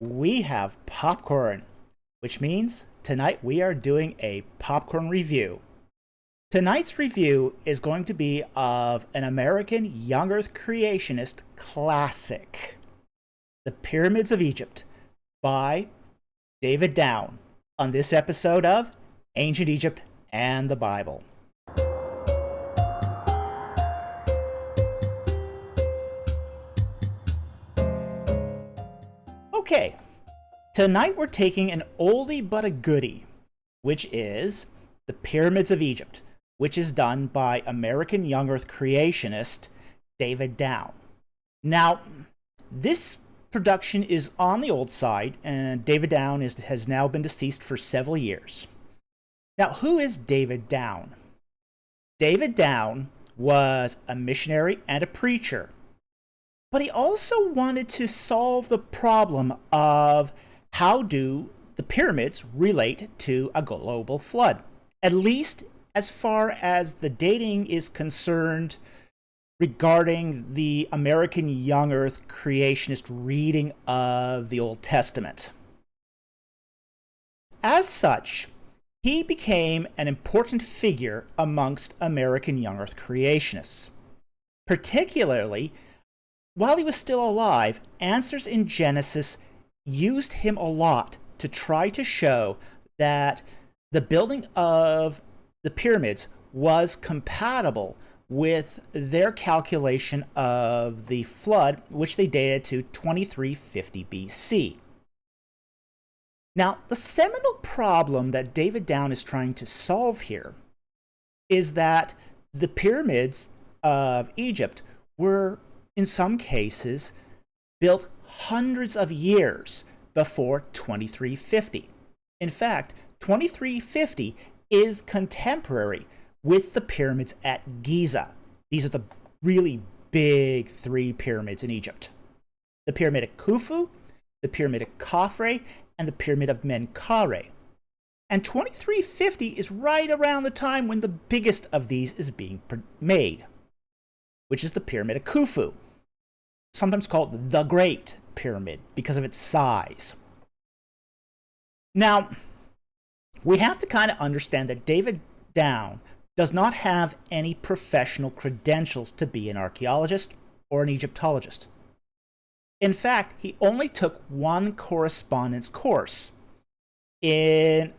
We have popcorn, which means tonight we are doing a popcorn review. Tonight's review is going to be of an American young earth creationist classic, The Pyramids of Egypt by David Down, on this episode of Ancient Egypt and the Bible. Okay, tonight we're taking an oldie but a goodie, which is The Pyramids of Egypt, which is done by American young earth creationist David Down. Now, this production is on the old side, and David Down has now been deceased for several years. Now, who is David Down? David Down was a missionary and a preacher, but he also wanted to solve the problem of how do the pyramids relate to a global flood, at least as far as the dating is concerned regarding the American young earth creationist reading of the Old Testament. As such, he became an important figure amongst American young earth creationists. Particularly, while he was still alive, Answers in Genesis used him a lot to try to show that the building of the pyramids was compatible with their calculation of the flood, which they dated to 2350 BC. Now, the seminal problem that David Down is trying to solve here is that the pyramids of Egypt were, in some cases, built hundreds of years before 2350. In fact, 2350 is contemporary with the pyramids at Giza. These are the really big three pyramids in Egypt: the Pyramid of Khufu, the Pyramid of Khafre, and the Pyramid of Menkaure. And 2350 is right around the time when the biggest of these is being made, which is the Pyramid of Khufu, sometimes called the Great Pyramid because of its size. Now, we have to kind of understand that David Down does not have any professional credentials to be an archaeologist or an Egyptologist. In fact, he only took one correspondence course in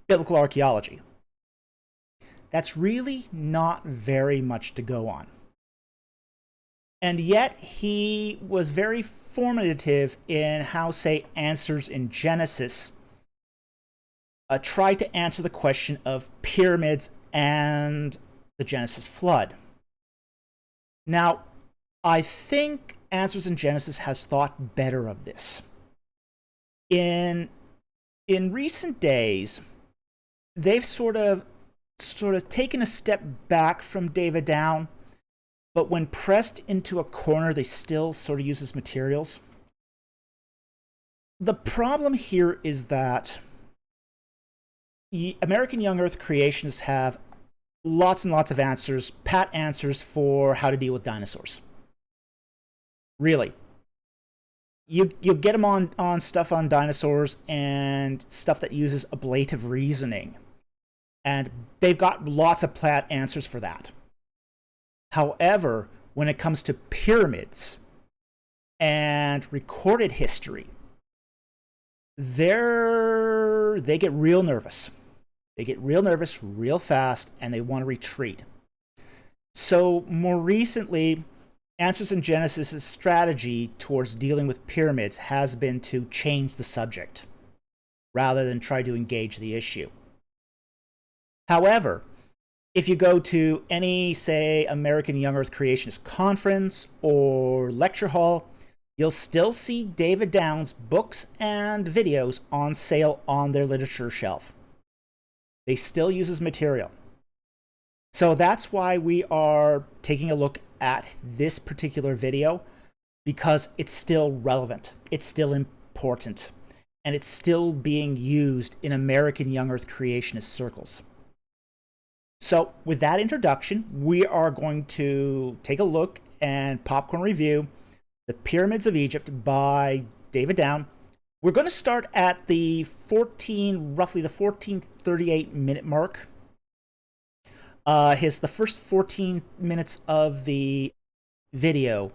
biblical archaeology. That's really not very much to go on. And yet, he was very formative in how, say, Answers in Genesis tried to answer the question of pyramids and the Genesis flood. Now, I think Answers in Genesis has thought better of this. In recent days, they've sort of taken a step back from David Down, but when pressed into a corner, they still sort of use his materials. The problem here is that American young earth creationists have lots and lots of answers, pat answers for how to deal with dinosaurs. Really. You get them on stuff on dinosaurs and stuff that uses ablative reasoning. And they've got lots of pat answers for that. However, when it comes to pyramids and recorded history, they get real nervous. They get real nervous real fast, and they want to retreat. So more recently, Answers in Genesis' strategy towards dealing with pyramids has been to change the subject, rather than try to engage the issue. However, if you go to any, say, American Young Earth Creationist conference or lecture hall, you'll still see David Down's books and videos on sale on their literature shelf. They still use his material. So that's why we are taking a look at this particular video, because it's still relevant, it's still important, and it's still being used in American young earth creationist circles. So with that introduction, we are going to take a look and popcorn review The Pyramids of Egypt by David Down, We're going to start at the roughly the 14:38-minute mark. The first 14 minutes of the video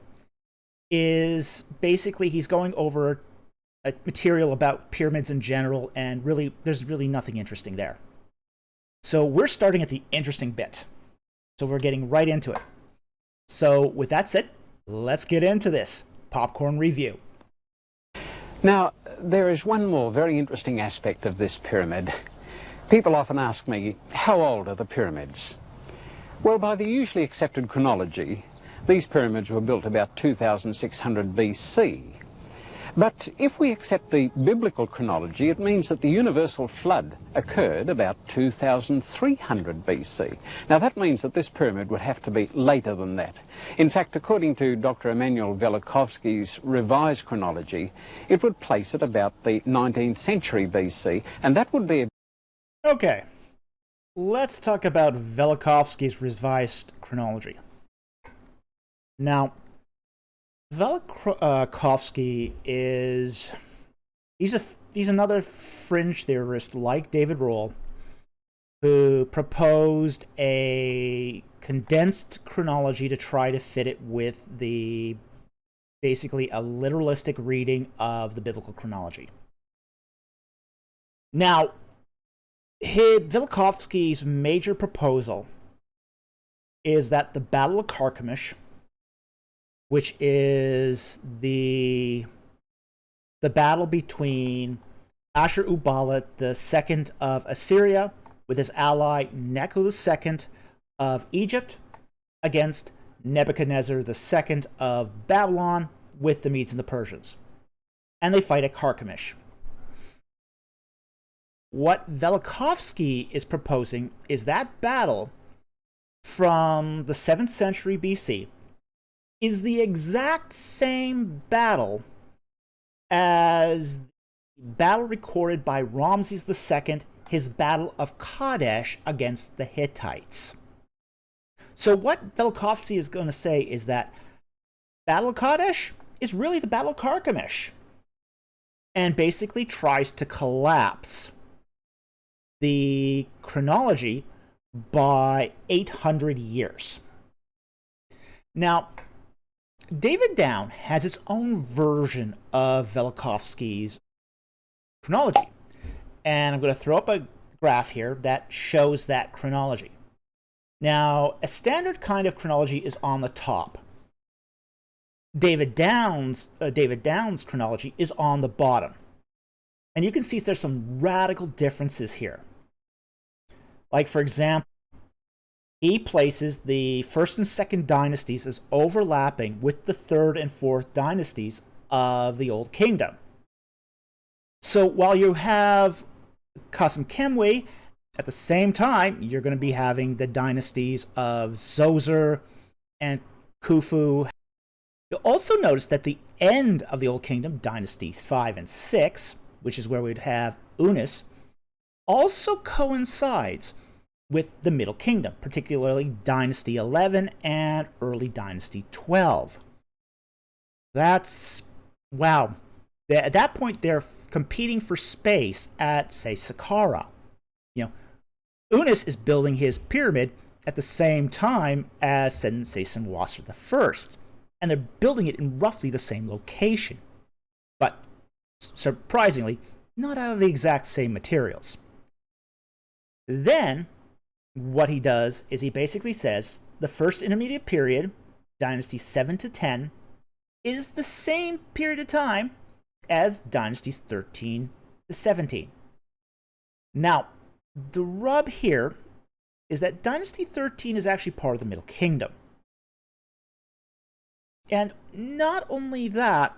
is basically he's going over material about pyramids in general, and really, there's really nothing interesting there. So we're starting at the interesting bit. So we're getting right into it. So with that said, let's get into this popcorn review. Now, there is one more very interesting aspect of this pyramid. People often ask me, how old are the pyramids? Well, by the usually accepted chronology, these pyramids were built about 2600 BC. But if we accept the biblical chronology, it means that the universal flood occurred about 2300 BC. Now that means that this pyramid would have to be later than that. In fact, according to Dr. Emanuel Velikovsky's revised chronology, it would place it about the 19th century BC, and that would be... Okay, let's talk about Velikovsky's revised chronology. Now, Velikovsky he's another fringe theorist like David Rohl, who proposed a condensed chronology to try to fit it with basically a literalistic reading of the biblical chronology. Now, Velikovsky's major proposal is that the Battle of Carchemish, which is the battle between Ashur-uballit II of Assyria with his ally Necho II of Egypt against Nebuchadnezzar II of Babylon with the Medes and the Persians. And they fight at Carchemish. What Velikovsky is proposing is that battle from the 7th century BC is the exact same battle as the battle recorded by Ramses II, his Battle of Kadesh against the Hittites. So what Velikovsky is going to say is that Battle of Kadesh is really the Battle of Carchemish, and basically tries to collapse the chronology by 800 years. Now, David Down has its own version of Velikovsky's chronology, and I'm going to throw up a graph here that shows that chronology. Now, a standard kind of chronology is on the top. David Down's chronology is on the bottom, and you can see there's some radical differences here. Like, for example, he places the first and second dynasties as overlapping with the third and fourth dynasties of the Old Kingdom. So while you have Qasem Kemwe, at the same time, you're going to be having the dynasties of Zoser and Khufu. You'll also notice that the end of the Old Kingdom, dynasties 5 and 6, which is where we'd have Unus, also coincides with the Middle Kingdom, particularly Dynasty 11 and early Dynasty 12. That's, wow. At that point, they're competing for space at, say, Saqqara. You know, Unus is building his pyramid at the same time as, say, Senwosret I, and they're building it in roughly the same location. But, surprisingly, not out of the exact same materials. Then, what he does is he basically says the first intermediate period, dynasties 7 to 10, is the same period of time as dynasties 13 to 17. Now, the rub here is that dynasty 13 is actually part of the Middle Kingdom. And not only that,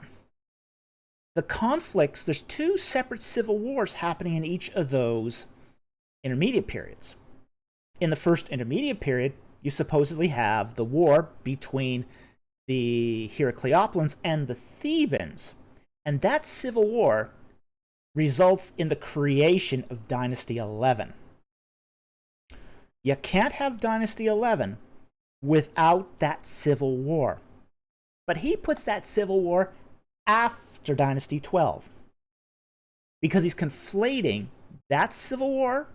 the conflicts, there's 2 separate civil wars happening in each of those intermediate periods. In the first intermediate period, you supposedly have the war between the Heracleopolitans and the Thebans, and that civil war results in the creation of Dynasty 11. You can't have Dynasty 11 without that civil war. But he puts that civil war after Dynasty 12. because he's conflating that civil war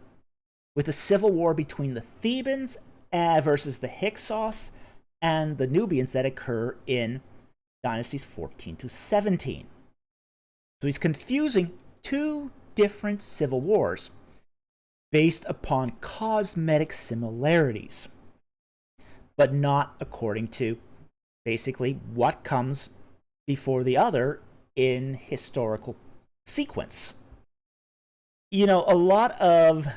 with the civil war between the Thebans versus the Hyksos and the Nubians that occur in dynasties 14 to 17. So he's confusing two different civil wars based upon cosmetic similarities, but not according to basically what comes before the other in historical sequence. You know, a lot of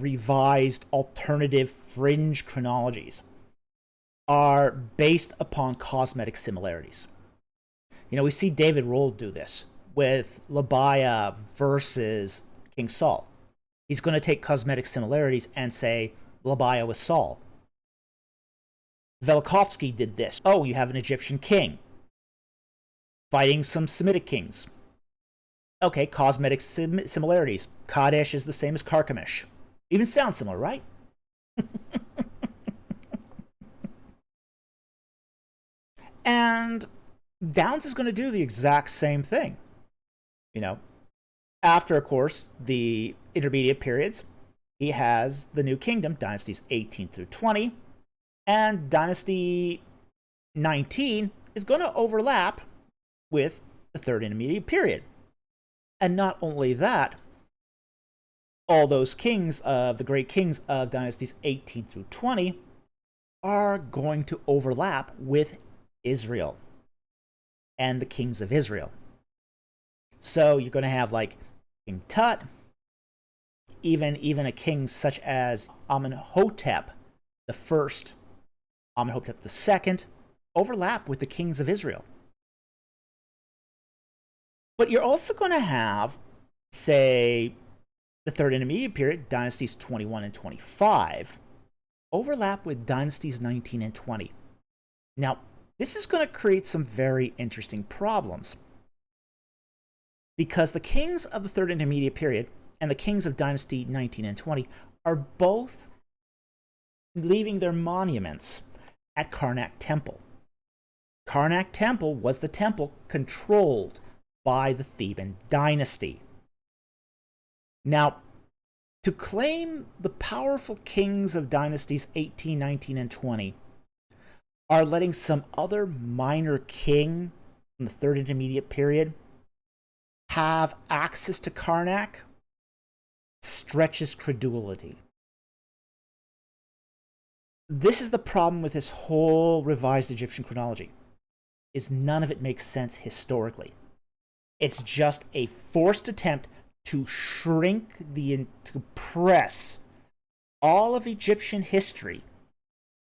revised alternative fringe chronologies are based upon cosmetic similarities. You know, we see David Rohl do this with Libiah versus King Saul. He's going to take cosmetic similarities and say Libiah was Saul. Velikovsky did this. Oh, you have an Egyptian king fighting some Semitic kings. Okay, cosmetic similarities. Kadesh is the same as Carchemish. Even sounds similar, right? And Downs is going to do the exact same thing. You know, after, of course, the intermediate periods, he has the New Kingdom, dynasties 18 through 20, and dynasty 19 is going to overlap with the third intermediate period. And not only that, all those kings of the great kings of dynasties 18 through 20 are going to overlap with Israel and the kings of Israel. So you're going to have like King Tut, even a king such as Amenhotep the first, Amenhotep the second, overlap with the kings of Israel. But you're also going to have, say, the third intermediate period, dynasties 21 and 25, overlap with dynasties 19 and 20. Now, this is going to create some very interesting problems, because the kings of the third intermediate period and the kings of dynasty 19 and 20 are both leaving their monuments at Karnak Temple. Karnak Temple was the temple controlled by the Theban dynasty. Now, to claim the powerful kings of dynasties 18, 19, and 20 are letting some other minor king from the third intermediate period have access to Karnak stretches credulity. This is the problem with this whole revised Egyptian chronology, is none of it makes sense historically. It's just a forced attempt to shrink to compress all of Egyptian history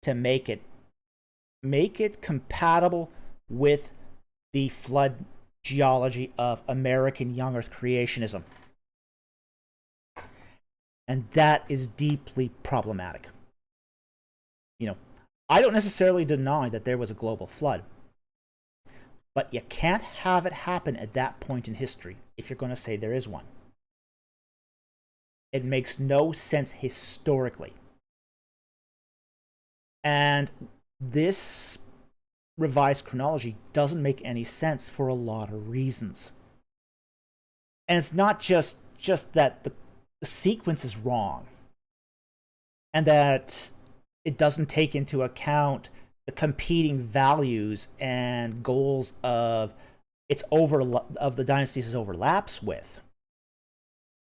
to make it compatible with the flood geology of American young earth creationism. And that is deeply problematic. You know, I don't necessarily deny that there was a global flood, but you can't have it happen at that point in history if you're going to say there is one. It makes no sense historically. And this revised chronology doesn't make any sense for a lot of reasons. And it's not just that the sequence is wrong and that it doesn't take into account the competing values and goals of the dynasties it overlaps with.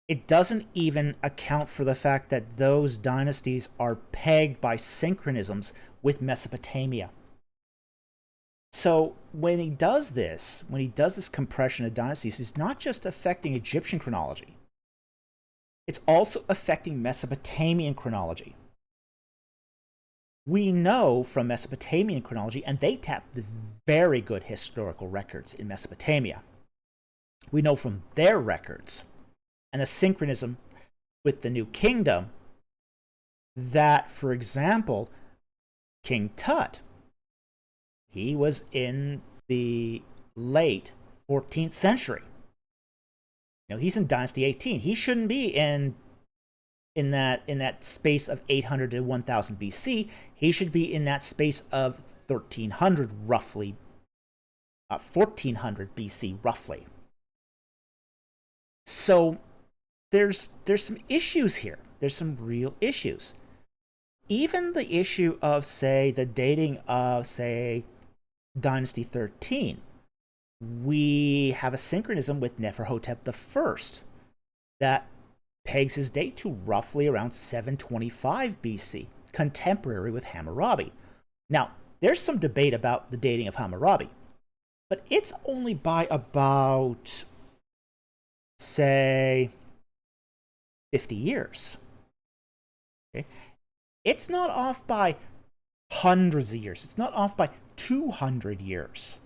It doesn't even account for the fact that those dynasties are pegged by synchronisms with Mesopotamia. So when he does this compression of dynasties, he's not just affecting Egyptian chronology. It's also affecting Mesopotamian chronology. We know from Mesopotamian chronology, and they tap the very good historical records in Mesopotamia. We know from their records and the synchronism with the New Kingdom that, for example, King Tut, he was in the late 14th century. You know, he's in Dynasty 18. He shouldn't be in that space of 800 to 1000 BC. He should be in that space of 1300 roughly, 1400 BC roughly. So there's some issues here. There's some real issues. Even the issue of, say, the dating of, say, Dynasty 13, we have a synchronism with Neferhotep I that pegs his date to roughly around 725 BC, contemporary with Hammurabi. Now, there's some debate about the dating of Hammurabi, but it's only by about, say, 50 years. Okay? It's not off by hundreds of years. It's not off by 200 years.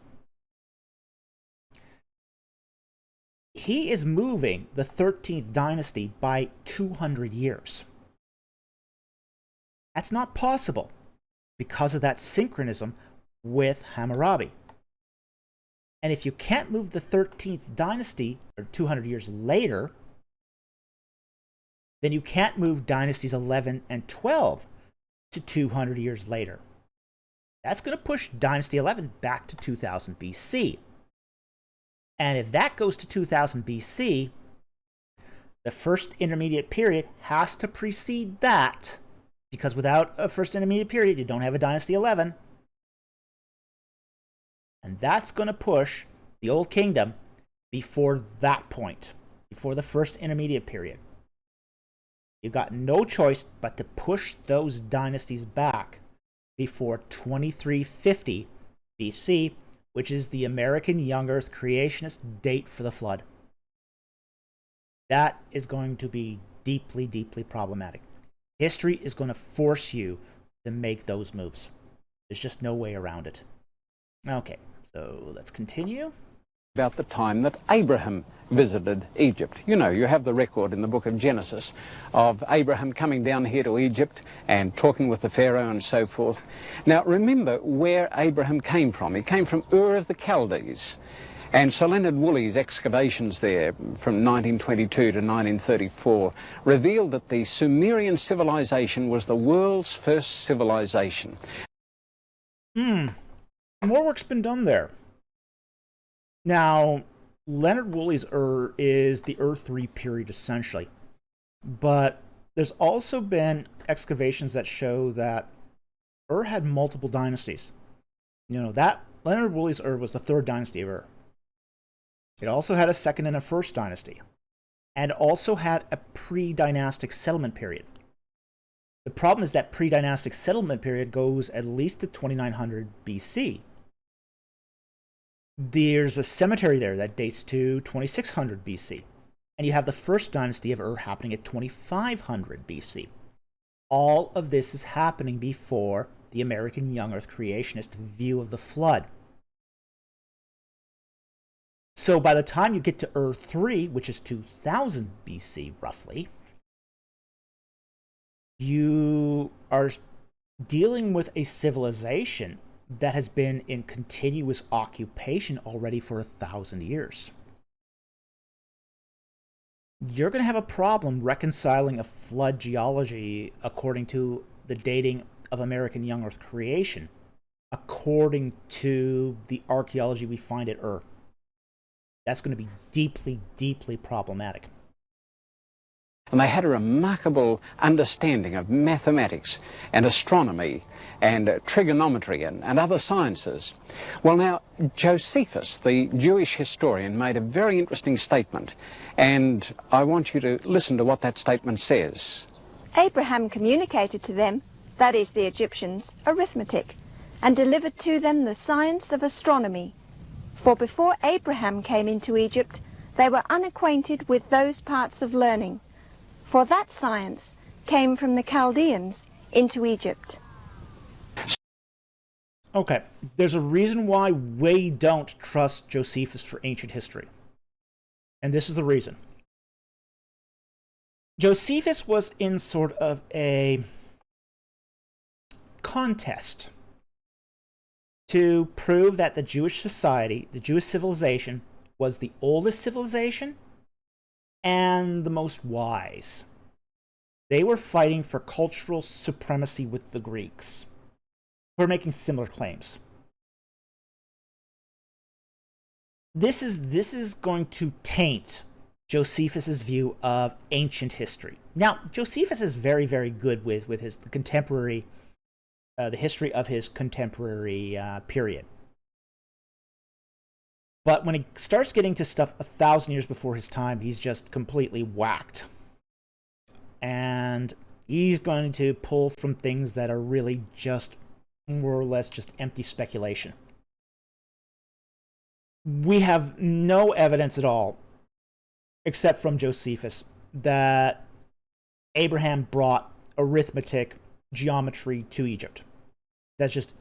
He is moving the 13th dynasty by 200 years. That's not possible because of that synchronism with Hammurabi. And if you can't move the 13th dynasty, or 200 years later, then you can't move dynasties 11 and 12 to 200 years later. That's going to push dynasty 11 back to 2000 BC. And if that goes to 2000 BC, the first intermediate period has to precede that, because without a first intermediate period, you don't have a dynasty 11. And that's going to push the Old Kingdom before that point, before the first intermediate period. You've got no choice but to push those dynasties back before 2350 BC, which is the American young earth creationist date for the flood. That is going to be deeply, deeply problematic. History is going to force you to make those moves. There's just no way around it. Okay, so let's continue. About the time that Abraham visited Egypt. You know, you have the record in the book of Genesis of Abraham coming down here to Egypt and talking with the Pharaoh and so forth. Now, remember where Abraham came from. He came from Ur of the Chaldees. And Sir Leonard Woolley's excavations there from 1922 to 1934 revealed that the Sumerian civilization was the world's first civilization. More work's been done there. Now, Leonard Woolley's Ur is the Ur 3 period, essentially. But there's also been excavations that show that Ur had multiple dynasties. You know, that Leonard Woolley's Ur was the third dynasty of Ur. It also had a second and a first dynasty, and also had a pre-dynastic settlement period. The problem is that pre-dynastic settlement period goes at least to 2900 BC. There's a cemetery there that dates to 2600 BC, and you have the first dynasty of Ur happening at 2500 BC. All of this is happening before the American young earth creationist view of the flood. So by the time you get to Ur 3, which is 2000 BC roughly, you are dealing with a civilization that has been in continuous occupation already for 1,000 years. You're going to have a problem reconciling a flood geology according to the dating of American young earth creation, according to the archaeology we find at Ur. That's going to be deeply, deeply problematic. And they had a remarkable understanding of mathematics and astronomy and trigonometry and other sciences. Well, now, Josephus, the Jewish historian, made a very interesting statement, and I want you to listen to what that statement says. Abraham communicated to them, that is the Egyptians, arithmetic, and delivered to them the science of astronomy. For before Abraham came into Egypt, they were unacquainted with those parts of learning. For that science came from the Chaldeans into Egypt. Okay, there's a reason why we don't trust Josephus for ancient history. And this is the reason. Josephus was in sort of a contest to prove that the Jewish society, the Jewish civilization, was the oldest civilization and the most wise. They were fighting for cultural supremacy with the Greeks, who are making similar claims. This is going to taint Josephus's view of ancient history. Now, Josephus is very, very good with his contemporary, the history of his contemporary period. But when he starts getting to stuff 1,000 years before his time, he's just completely whacked. And he's going to pull from things that are really just more or less just empty speculation. We have no evidence at all, except from Josephus, that Abraham brought arithmetic, geometry to Egypt. That's just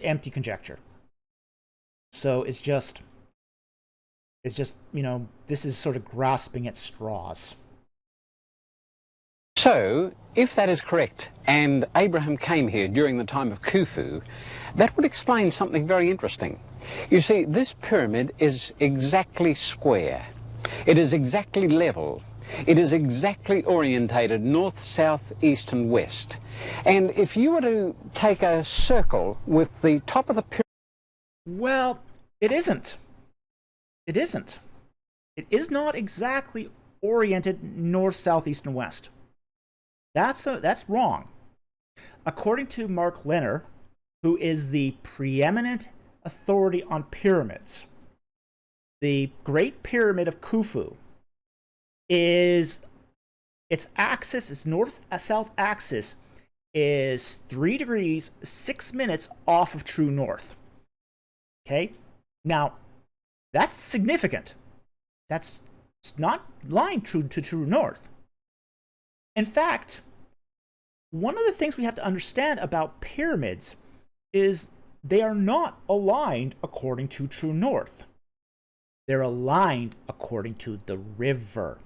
empty conjecture. So it's just, this is sort of grasping at straws. So, if that is correct, and Abraham came here during the time of Khufu, that would explain something very interesting. You see, this pyramid is exactly square. It is exactly level. It is exactly orientated north, south, east, and west. And if you were to take a circle with the top of the pyramid... Well, it isn't. It isn't. It is not exactly oriented north, south, east, and west. That's wrong. According to Mark Lenner, who is the preeminent authority on pyramids, the Great Pyramid of Khufu is its axis, its north-south axis, is 3 degrees 6 minutes off of true north. Okay? Now, that's significant. That's not lying true to true north. In fact, one of the things we have to understand about pyramids is they are not aligned according to true north. They're aligned according to the river.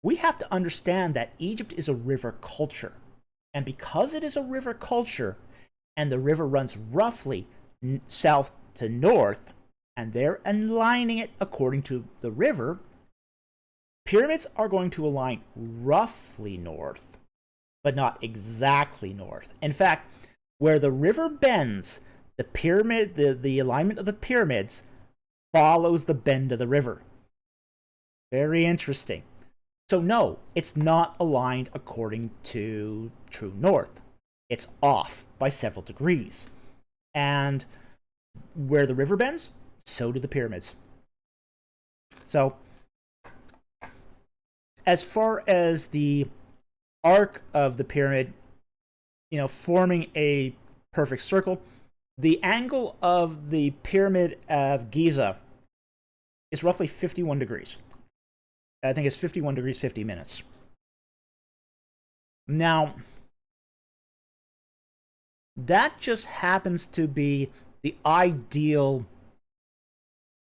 We have to understand that Egypt is a river culture. And because it is a river culture, and the river runs roughly south to north, and they're aligning it according to the river, pyramids are going to align roughly north, but not exactly north. In fact, where the river bends, the pyramid, the alignment of the pyramids follows the bend of the river. Very interesting. So no, it's not aligned according to true north. It's off by several degrees. And where the river bends, so do the pyramids. So, as far as the arc of the pyramid, forming a perfect circle, the angle of the Pyramid of Giza is roughly 51 degrees. I think it's 51 degrees 50 minutes. Now, that just happens to be the ideal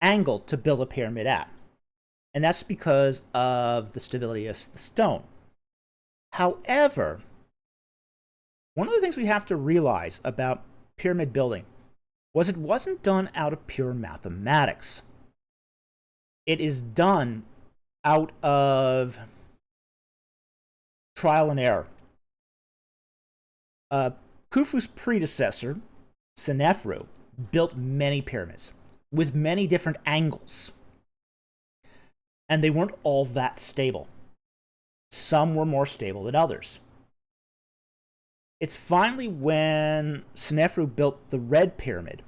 angle to build a pyramid at. And that's because of the stability of the stone. However, one of the things we have to realize about pyramid building was it wasn't done out of pure mathematics. It is done out of trial and error. Khufu's predecessor, Senefru, built many pyramids with many different angles. And they weren't all that stable. Some were more stable than others. It's finally when Senefru built the Red Pyramid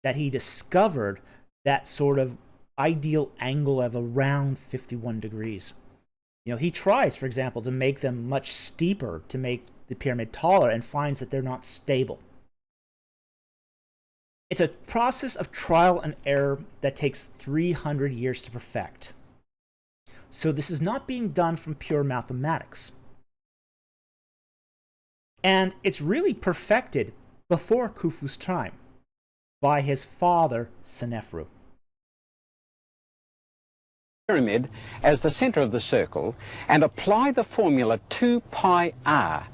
that he discovered that sort of ideal angle of around 51 degrees. He tries, for example, to make them much steeper to make the pyramid taller and finds that they're not stable. It's a process of trial and error that takes 300 years to perfect. So this is not being done from pure mathematics. And it's really perfected before Khufu's time by his father, Senefru. Pyramid as the center of the circle and apply the formula 2 pi r,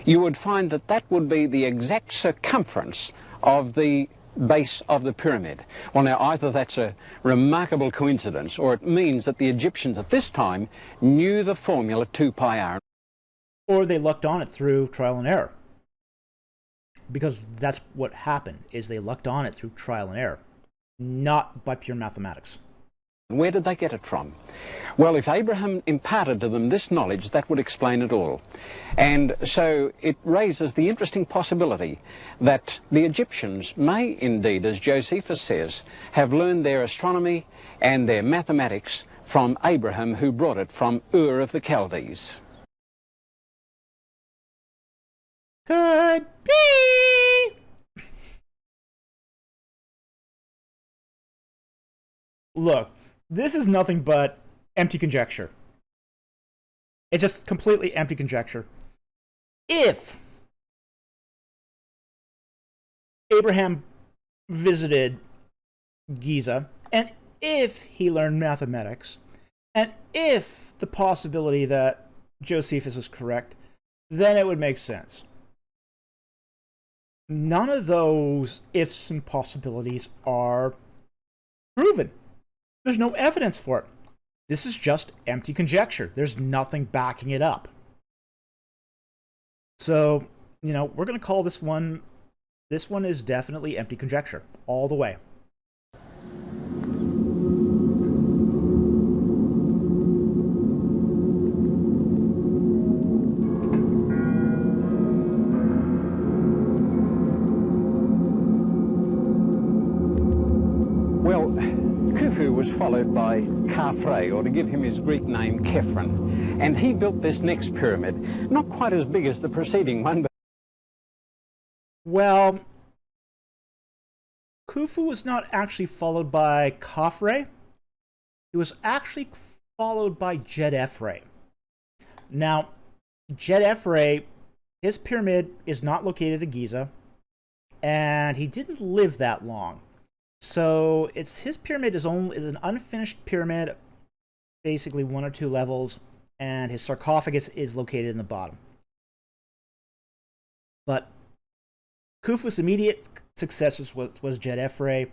you would find that that would be the exact circumference of the base of the pyramid. Well, now, either that's a remarkable coincidence or it means that the Egyptians at this time knew the formula 2 pi r. Or they lucked on it through trial and error. Because that's what happened, is they lucked on it through trial and error, not by pure mathematics. Where did they get it from? Well, if Abraham imparted to them this knowledge, that would explain it all. And so it raises the interesting possibility that the Egyptians may indeed, as Josephus says, have learned their astronomy and their mathematics from Abraham, who brought it from Ur of the Chaldees. Could be. Look, this is nothing but empty conjecture. It's just completely empty conjecture. If Abraham visited Giza, and if he learned mathematics, and if the possibility that Josephus was correct, then it would make sense. None of those ifs and possibilities are proven. There's no evidence for it. This is just empty conjecture. There's nothing backing it up. So, we're going to call this one is definitely empty conjecture, all the way. Well, Khufu was followed by Khafre, or to give him his Greek name, Khephren, and he built this next pyramid, not quite as big as the preceding one, but... Well, Khufu was not actually followed by Khafre. It was actually followed by Djedefre. Now, Djedefre, his pyramid is not located at Giza, and he didn't live that long. So his pyramid is an unfinished pyramid, basically 1 or 2 levels, and his sarcophagus is located in the bottom. But Khufu's immediate successors was Djedefre,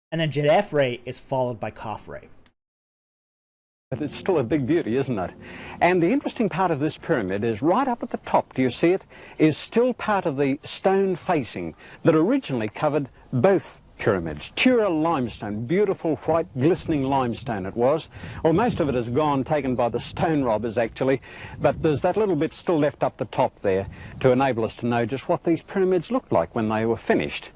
and then Djedefre is followed by Khafre. But it's still a big beauty, isn't it? And the interesting part of this pyramid is right up at the top, do you see it, is still part of the stone facing that originally covered both pyramids. Tura limestone, beautiful white glistening limestone it was. Well, most of it is gone, taken by the stone robbers actually, but there's that little bit still left up the top there to enable us to know just what these pyramids looked like when they were finished.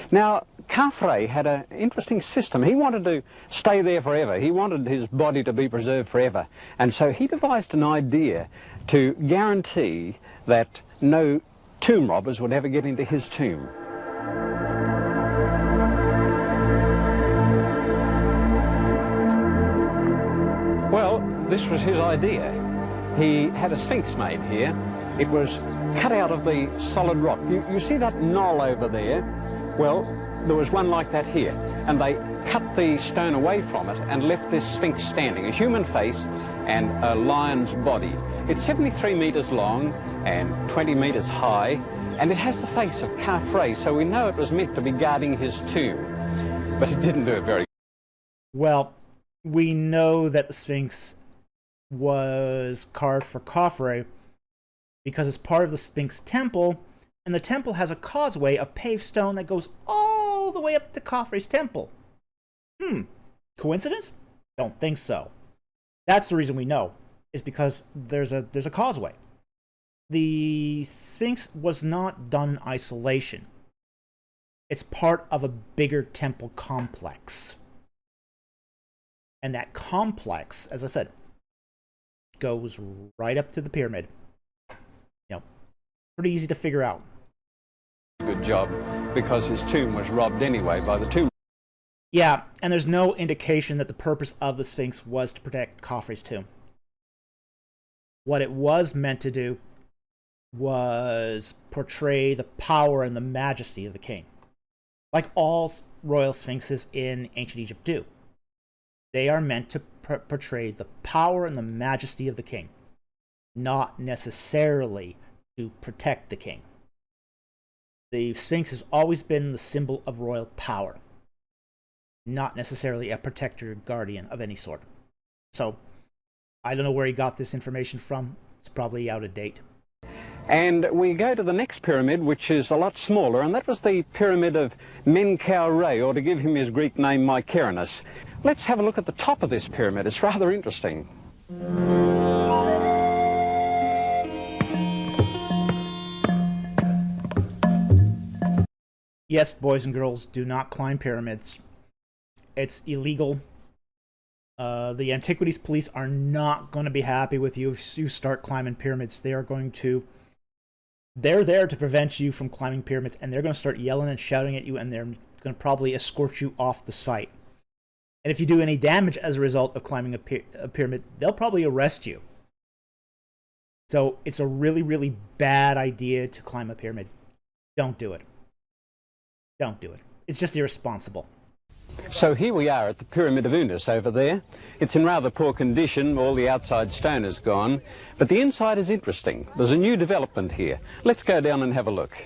Now, Khafre had an interesting system. He wanted to stay there forever. He wanted his body to be preserved forever. And so he devised an idea to guarantee that no tomb robbers would ever get into his tomb. Well, this was his idea. He had a sphinx made here. It was cut out of the solid rock. You see that knoll over there? Well, there was one like that here, and they cut the stone away from it and left this sphinx standing, a human face and a lion's body. It's 73 meters long and 20 meters high, and it has the face of Khafre, so we know it was meant to be guarding his tomb. But it didn't do it very well. We know that the Sphinx was carved for Khafre because it's part of the Sphinx temple, and the temple has a causeway of paved stone that goes all the way up to Khafre's temple. Coincidence? Don't think so. That's the reason we know, is because there's a causeway. The Sphinx was not done in isolation. It's part of a bigger temple complex. And that complex, as I said, goes right up to the pyramid. Pretty easy to figure out. good job, because his tomb was robbed anyway by the tomb. Yeah, and there's no indication that the purpose of the Sphinx was to protect Khafre's tomb. What it was meant to do was portray the power and the majesty of the king, like all royal sphinxes in ancient Egypt do. They are meant to portray the power and the majesty of the king, not necessarily to protect the king. The Sphinx has always been the symbol of royal power, not necessarily a protector or guardian of any sort. So, I don't know where he got this information from. It's probably out of date. And we go to the next pyramid, which is a lot smaller, and that was the pyramid of Menkaure, or to give him his Greek name, Mycerinus. Let's have a look at the top of this pyramid. It's rather interesting. Yes, boys and girls, do not climb pyramids. It's illegal. The Antiquities Police are not going to be happy with you if you start climbing pyramids. They're there to prevent you from climbing pyramids, and they're going to start yelling and shouting at you, and they're going to probably escort you off the site. And if you do any damage as a result of climbing a pyramid, they'll probably arrest you. So it's a really, really bad idea to climb a pyramid. Don't do it. Don't do it. It's just irresponsible. So here we are at the Pyramid of Unus over there. It's in rather poor condition, all the outside stone is gone, but the inside is interesting. There's a new development here. Let's go down and have a look.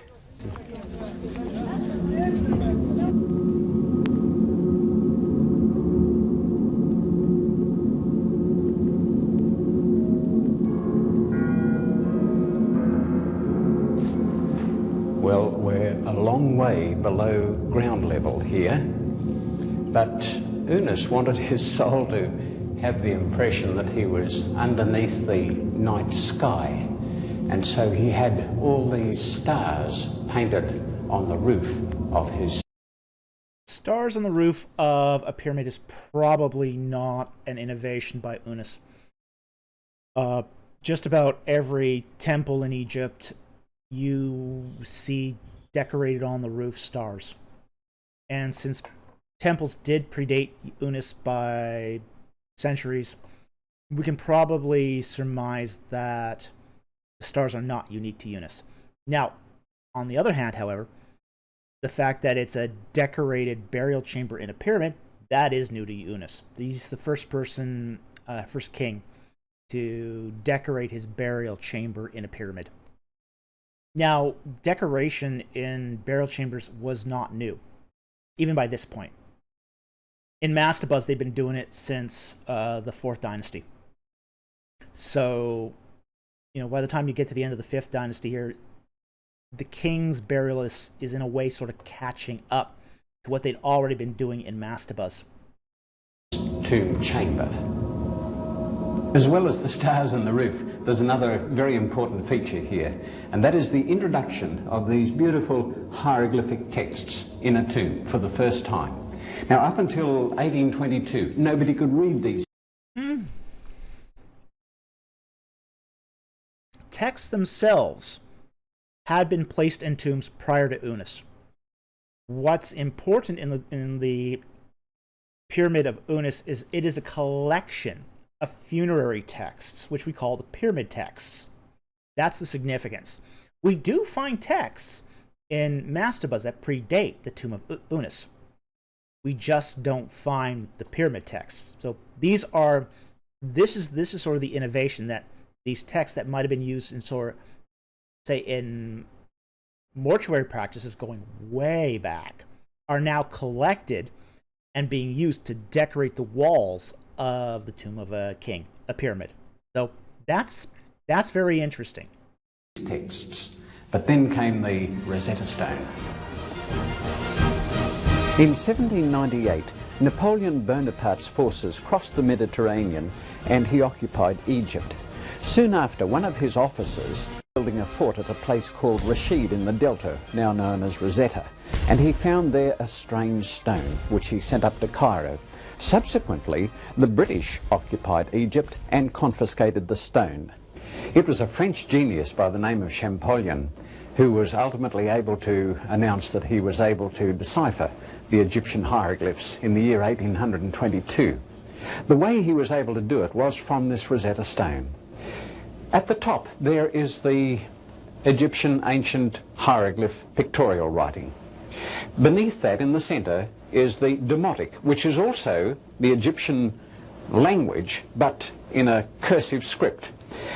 Well, we're a long way below ground level here, but Unus wanted his soul to have the impression that he was underneath the night sky, and so he had all these stars painted on the roof of his... Stars on the roof of a pyramid is probably not an innovation by Unus. Just about every temple in Egypt you see decorated on the roof stars. And since temples did predate Unus by centuries, we can probably surmise that the stars are not unique to Unus. Now, on the other hand, however, the fact that it's a decorated burial chamber in a pyramid, that is new to Unus. He's the first king to decorate his burial chamber in a pyramid. Now, decoration in burial chambers was not new, even by this point. In mastabas, they've been doing it since the 4th dynasty. So, by the time you get to the end of the 5th dynasty here, the king's burial is in a way sort of catching up to what they'd already been doing in mastabas. Tomb chamber. As well as the stars on the roof, there's another very important feature here, and that is the introduction of these beautiful hieroglyphic texts in a tomb for the first time. Now, up until 1822, nobody could read these. Texts themselves had been placed in tombs prior to Unus. What's important in the Pyramid of Unus is it is a collection of funerary texts, which we call the pyramid texts. That's the significance. We do find texts in mastabas that predate the tomb of Unus. We just don't find the pyramid texts. So this is sort of the innovation, that these texts that might have been used in in mortuary practices going way back are now collected and being used to decorate the walls of the tomb of a king, a pyramid. So that's very interesting. Texts. But then came the Rosetta Stone. In 1798, Napoleon Bonaparte's forces crossed the Mediterranean and he occupied Egypt. Soon after, one of his officers building a fort at a place called Rashid in the Delta, now known as Rosetta, and he found there a strange stone, which he sent up to Cairo. Subsequently, the British occupied Egypt and confiscated the stone. It was a French genius by the name of Champollion who was ultimately able to announce that he was able to decipher the Egyptian hieroglyphs in the year 1822. The way he was able to do it was from this Rosetta Stone. At the top there is the Egyptian ancient hieroglyph pictorial writing. Beneath that, in the center, is the Demotic, which is also the Egyptian language, but in a cursive script.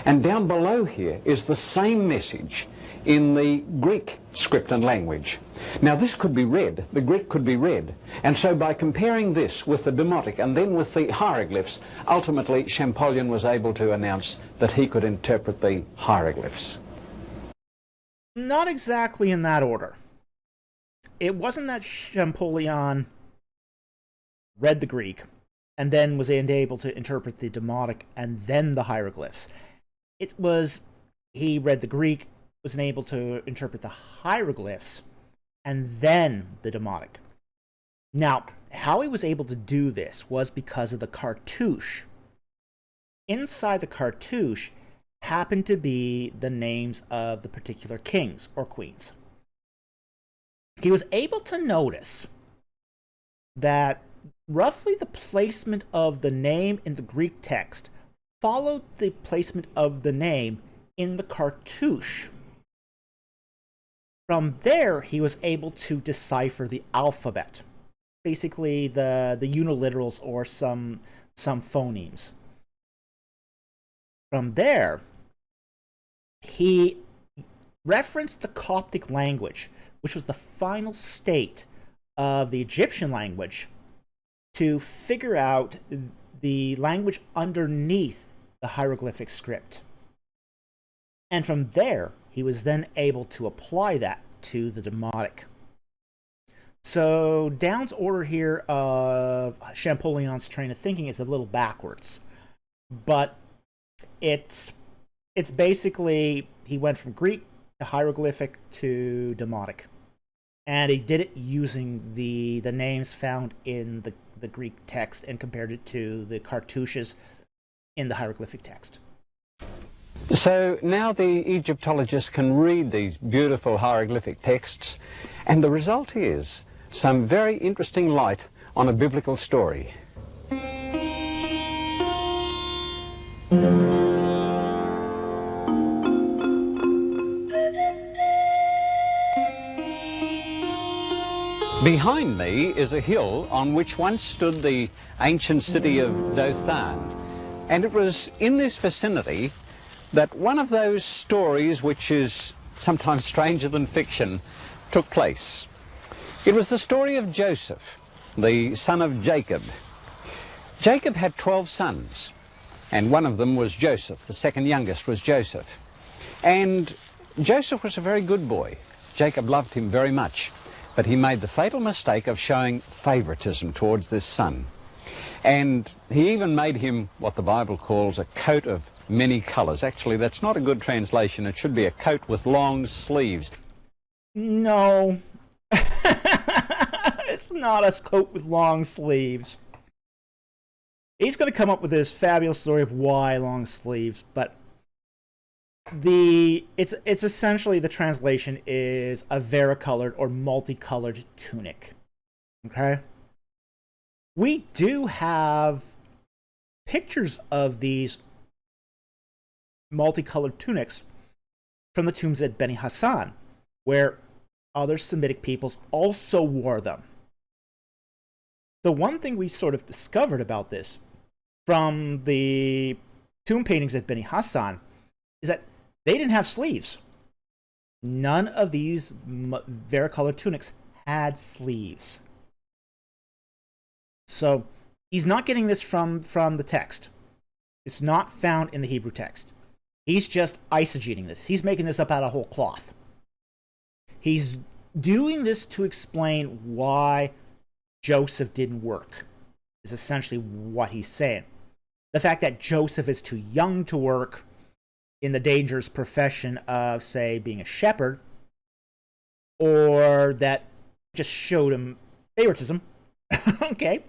And down below here is the same message in the Greek script and language. Now this could be read, the Greek could be read, and so by comparing this with the Demotic and then with the hieroglyphs, ultimately Champollion was able to announce that he could interpret the hieroglyphs. Not exactly in that order. It wasn't that Champollion read the Greek and then was able to interpret the Demotic and then the hieroglyphs. He read the Greek, was able to interpret the hieroglyphs, and then the Demotic. Now, how he was able to do this was because of the cartouche. Inside the cartouche happened to be the names of the particular kings or queens. He was able to notice that roughly the placement of the name in the Greek text followed the placement of the name in the cartouche. From there, he was able to decipher the alphabet, basically the uniliterals or some phonemes. From there, he referenced the Coptic language, which was the final state of the Egyptian language, to figure out the language underneath the hieroglyphic script. And from there, he was then able to apply that to the Demotic. So Downes' order here of Champollion's train of thinking is a little backwards, but it's basically he went from Greek to hieroglyphic to Demotic, and he did it using the names found in the Greek text and compared it to the cartouches in the hieroglyphic text. So now the Egyptologist can read these beautiful hieroglyphic texts, and the result is some very interesting light on a biblical story. Behind me is a hill on which once stood the ancient city of Dothan, and it was in this vicinity that one of those stories which is sometimes stranger than fiction took place. It was the story of Joseph, the son of Jacob. Jacob had 12 sons, and one of them was Joseph. The second youngest was Joseph. And Joseph was a very good boy. Jacob loved him very much, but he made the fatal mistake of showing favoritism towards this son. And he even made him what the Bible calls a coat of many colors. Actually, that's not a good translation. It should be a coat with long sleeves. No. It's not a coat with long sleeves. He's going to come up with this fabulous story of why long sleeves, but it's essentially, the translation is a varicolored or multicolored tunic. Okay? We do have pictures of these multicolored tunics from the tombs at Beni Hassan, where other Semitic peoples also wore them. The one thing we sort of discovered about this from the tomb paintings at Beni Hassan is that they didn't have sleeves. None of these varicolored tunics had sleeves. So he's not getting this from the text. It's not found in the Hebrew text. He's just eisegeting this. He's making this up out of whole cloth. He's doing this to explain why Joseph didn't work, is essentially what he's saying. The fact that Joseph is too young to work in the dangerous profession of, say, being a shepherd, or that just showed him favoritism. Okay,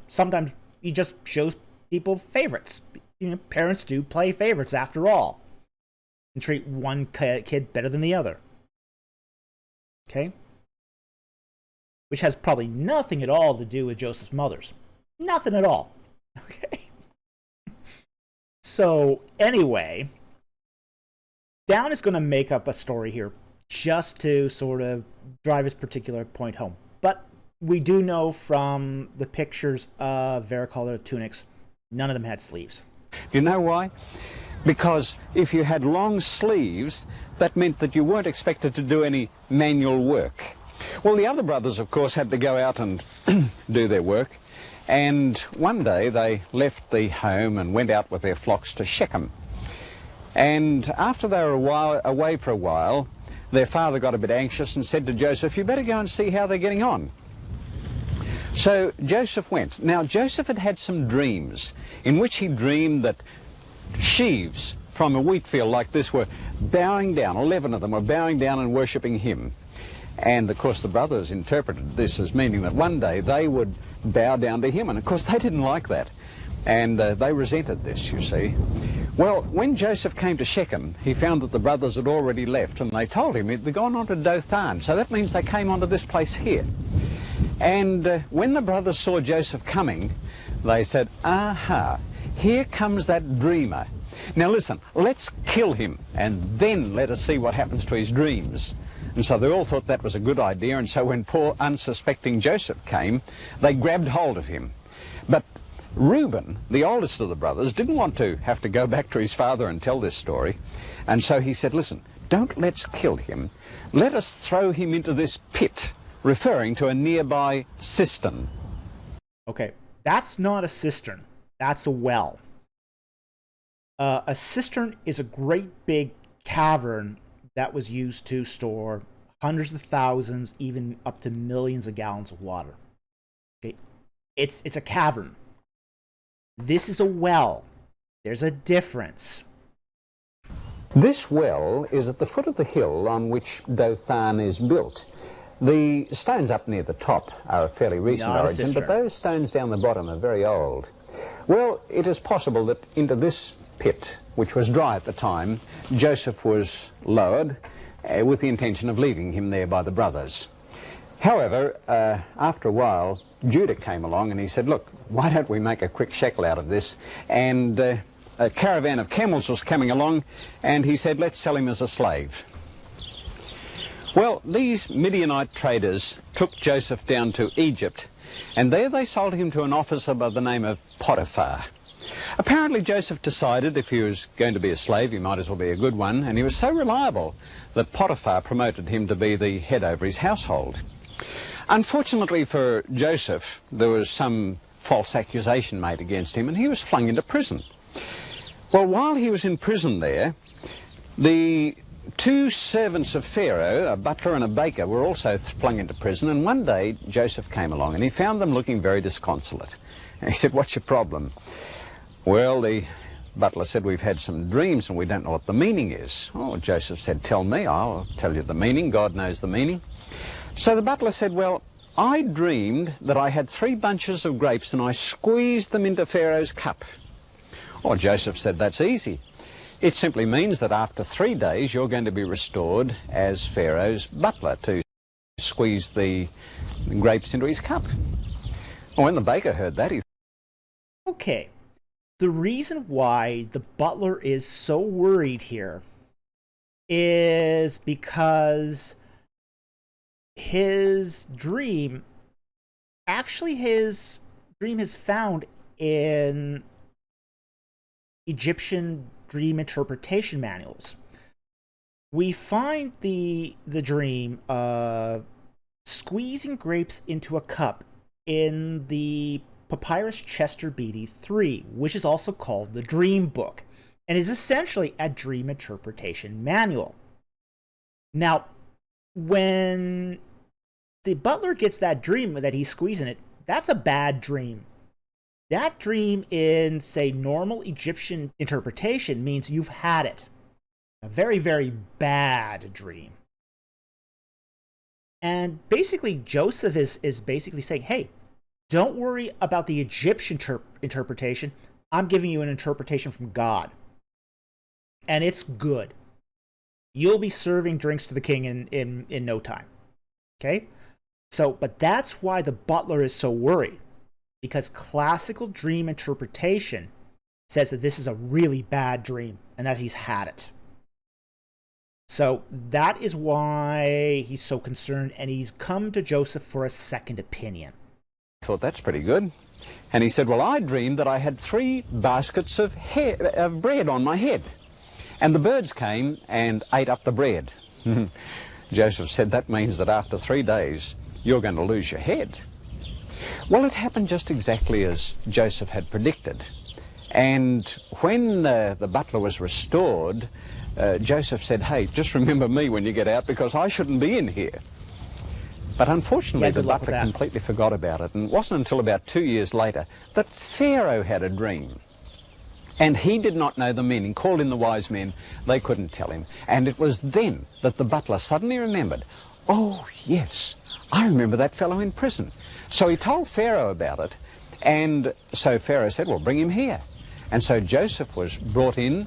sometimes he just shows people favorites. Parents do play favorites after all, and treat one kid better than the other. Okay? Which has probably nothing at all to do with Joseph's mothers. Nothing at all. Okay? So, anyway, Down is going to make up a story here just to sort of drive his particular point home. But we do know from the pictures of varicolored tunics, none of them had sleeves. You know why? Because if you had long sleeves, that meant that you weren't expected to do any manual work. Well, the other brothers, of course, had to go out and do their work. And one day they left the home and went out with their flocks to Shechem. And after they were away for a while, their father got a bit anxious and said to Joseph, "You better go and see how they're getting on." So Joseph went. Now Joseph had had some dreams in which he dreamed that sheaves from a wheat field like this were bowing down, 11 of them were bowing down and worshipping him. And of course the brothers interpreted this as meaning that one day they would bow down to him, and of course they didn't like that. And they resented this, you see. Well, when Joseph came to Shechem, he found that the brothers had already left, and they told him they'd gone on to Dothan. So that means they came onto this place here. And when the brothers saw Joseph coming, they said, aha, here comes that dreamer. Now listen, let's kill him, and then let us see what happens to his dreams. And so they all thought that was a good idea, and so when poor unsuspecting Joseph came, they grabbed hold of him. But Reuben, the oldest of the brothers, didn't want to have to go back to his father and tell this story. And so he said, listen, don't let's kill him. Let us throw him into this pit, referring to a nearby cistern. Okay, that's not a cistern. That's a well. A cistern is a great big cavern that was used to store hundreds of thousands, even up to millions of gallons of water. Okay, it's a cavern. This is a well. There's a difference. This well is at the foot of the hill on which Dothan is built. The stones up near the top are of fairly recent origin, but those stones down the bottom are very old. Well, it is possible that into this pit, which was dry at the time, Joseph was lowered with the intention of leaving him there by the brothers. However, after a while, Judah came along and he said, look, why don't we make a quick shekel out of this? And a caravan of camels was coming along, and he said, let's sell him as a slave. Well, these Midianite traders took Joseph down to Egypt, and there they sold him to an officer by the name of Potiphar. Apparently Joseph decided if he was going to be a slave, he might as well be a good one, and he was so reliable that Potiphar promoted him to be the head over his household. Unfortunately for Joseph, there was some false accusation made against him, and he was flung into prison. Well, while he was in prison there, the two servants of Pharaoh, a butler and a baker, were also flung into prison, and one day Joseph came along and he found them looking very disconsolate. And he said, what's your problem? Well, the butler said, we've had some dreams and we don't know what the meaning is. Oh, Joseph said, tell me, I'll tell you the meaning. God knows the meaning. So the butler said, well, I dreamed that I had 3 bunches of grapes and I squeezed them into Pharaoh's cup. Oh, Joseph said, that's easy. It simply means that after 3 days you're going to be restored as Pharaoh's butler to squeeze the grapes into his cup. Well, when the baker heard that, he... Okay, the reason why the butler is so worried here is because his dream is found in Egyptian dream interpretation manuals. We find the dream of squeezing grapes into a cup in the Papyrus Chester Beatty 3, which is also called the Dream Book, and is essentially a dream interpretation manual. Now, when the butler gets that dream that he's squeezing it, that's a bad dream. That dream in, say, normal Egyptian interpretation means you've had it. A very, very bad dream. And basically, Joseph is basically saying, hey, don't worry about the Egyptian interpretation. I'm giving you an interpretation from God. And it's good. You'll be serving drinks to the king in no time. Okay? So, but that's why the butler is so worried. Because classical dream interpretation says that this is a really bad dream and that he's had it. So that is why he's so concerned, and he's come to Joseph for a second opinion. I thought, that's pretty good. And he said, well, I dreamed that I had 3 baskets of bread on my head. And the birds came and ate up the bread. Joseph said, that means that after 3 days, you're going to lose your head. Well, it happened just exactly as Joseph had predicted. And when the butler was restored, Joseph said, hey, just remember me when you get out, because I shouldn't be in here. But unfortunately, Yeah, the good luck with butler that. completely forgot about it, and it wasn't until about 2 years later that Pharaoh had a dream. And he did not know the meaning, called in the wise men, they couldn't tell him. And it was then that the butler suddenly remembered, oh yes, I remember that fellow in prison. So he told Pharaoh about it, and so Pharaoh said, well, bring him here. And so Joseph was brought in,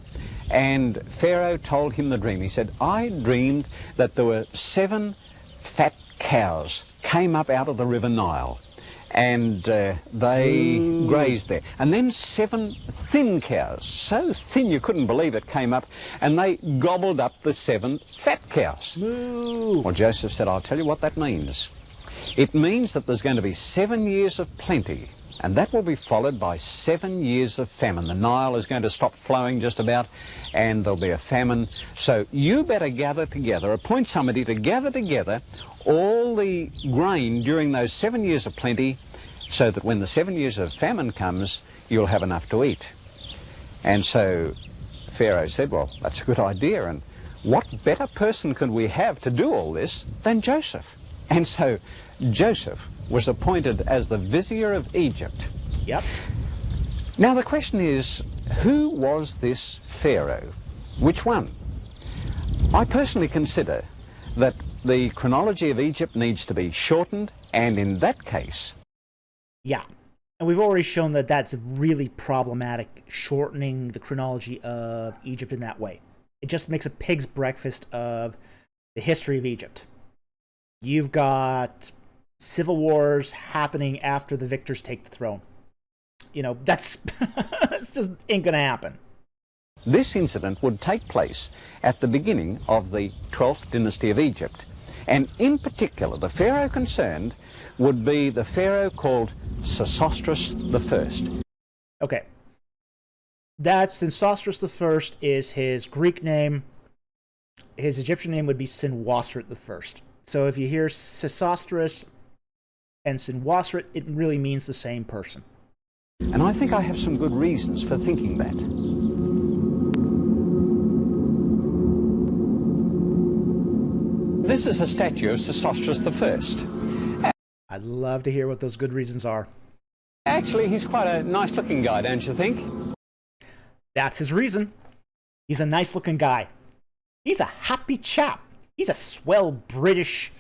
and Pharaoh told him the dream. He said, I dreamed that there were 7 fat cows came up out of the river Nile, and they grazed there. And then 7 thin cows, so thin you couldn't believe it, came up, and they gobbled up the 7 fat cows. Moo. Well, Joseph said, I'll tell you what that means. It means that there's going to be 7 years of plenty, and that will be followed by 7 years of famine. The Nile is going to stop flowing just about, and there'll be a famine. So you better gather together, appoint somebody to gather together all the grain during those 7 years of plenty, so that when the 7 years of famine comes, you'll have enough to eat. And so Pharaoh said, well, that's a good idea, and what better person could we have to do all this than Joseph? And so Joseph was appointed as the vizier of Egypt. Yep. Now the question is, who was this Pharaoh? Which one? I personally consider that the chronology of Egypt needs to be shortened, and in that case... Yeah. And we've already shown that that's really problematic, shortening the chronology of Egypt in that way. It just makes a pig's breakfast of the history of Egypt. You've got civil wars happening after the victors take the throne. You know, that's just ain't gonna happen. This incident would take place at the beginning of the 12th dynasty of Egypt. And in particular, the pharaoh concerned would be the pharaoh called Sesostris I. Okay. That's Sesostris I is his Greek name. His Egyptian name would be Senwosret I. So if you hear Sesostris and Senwosret, it really means the same person. And I think I have some good reasons for thinking that. This is a statue of Sesostris I. I'd love to hear what those good reasons are. Actually, he's quite a nice-looking guy, don't you think? That's his reason. He's a nice-looking guy. He's a happy chap. He's a swell British,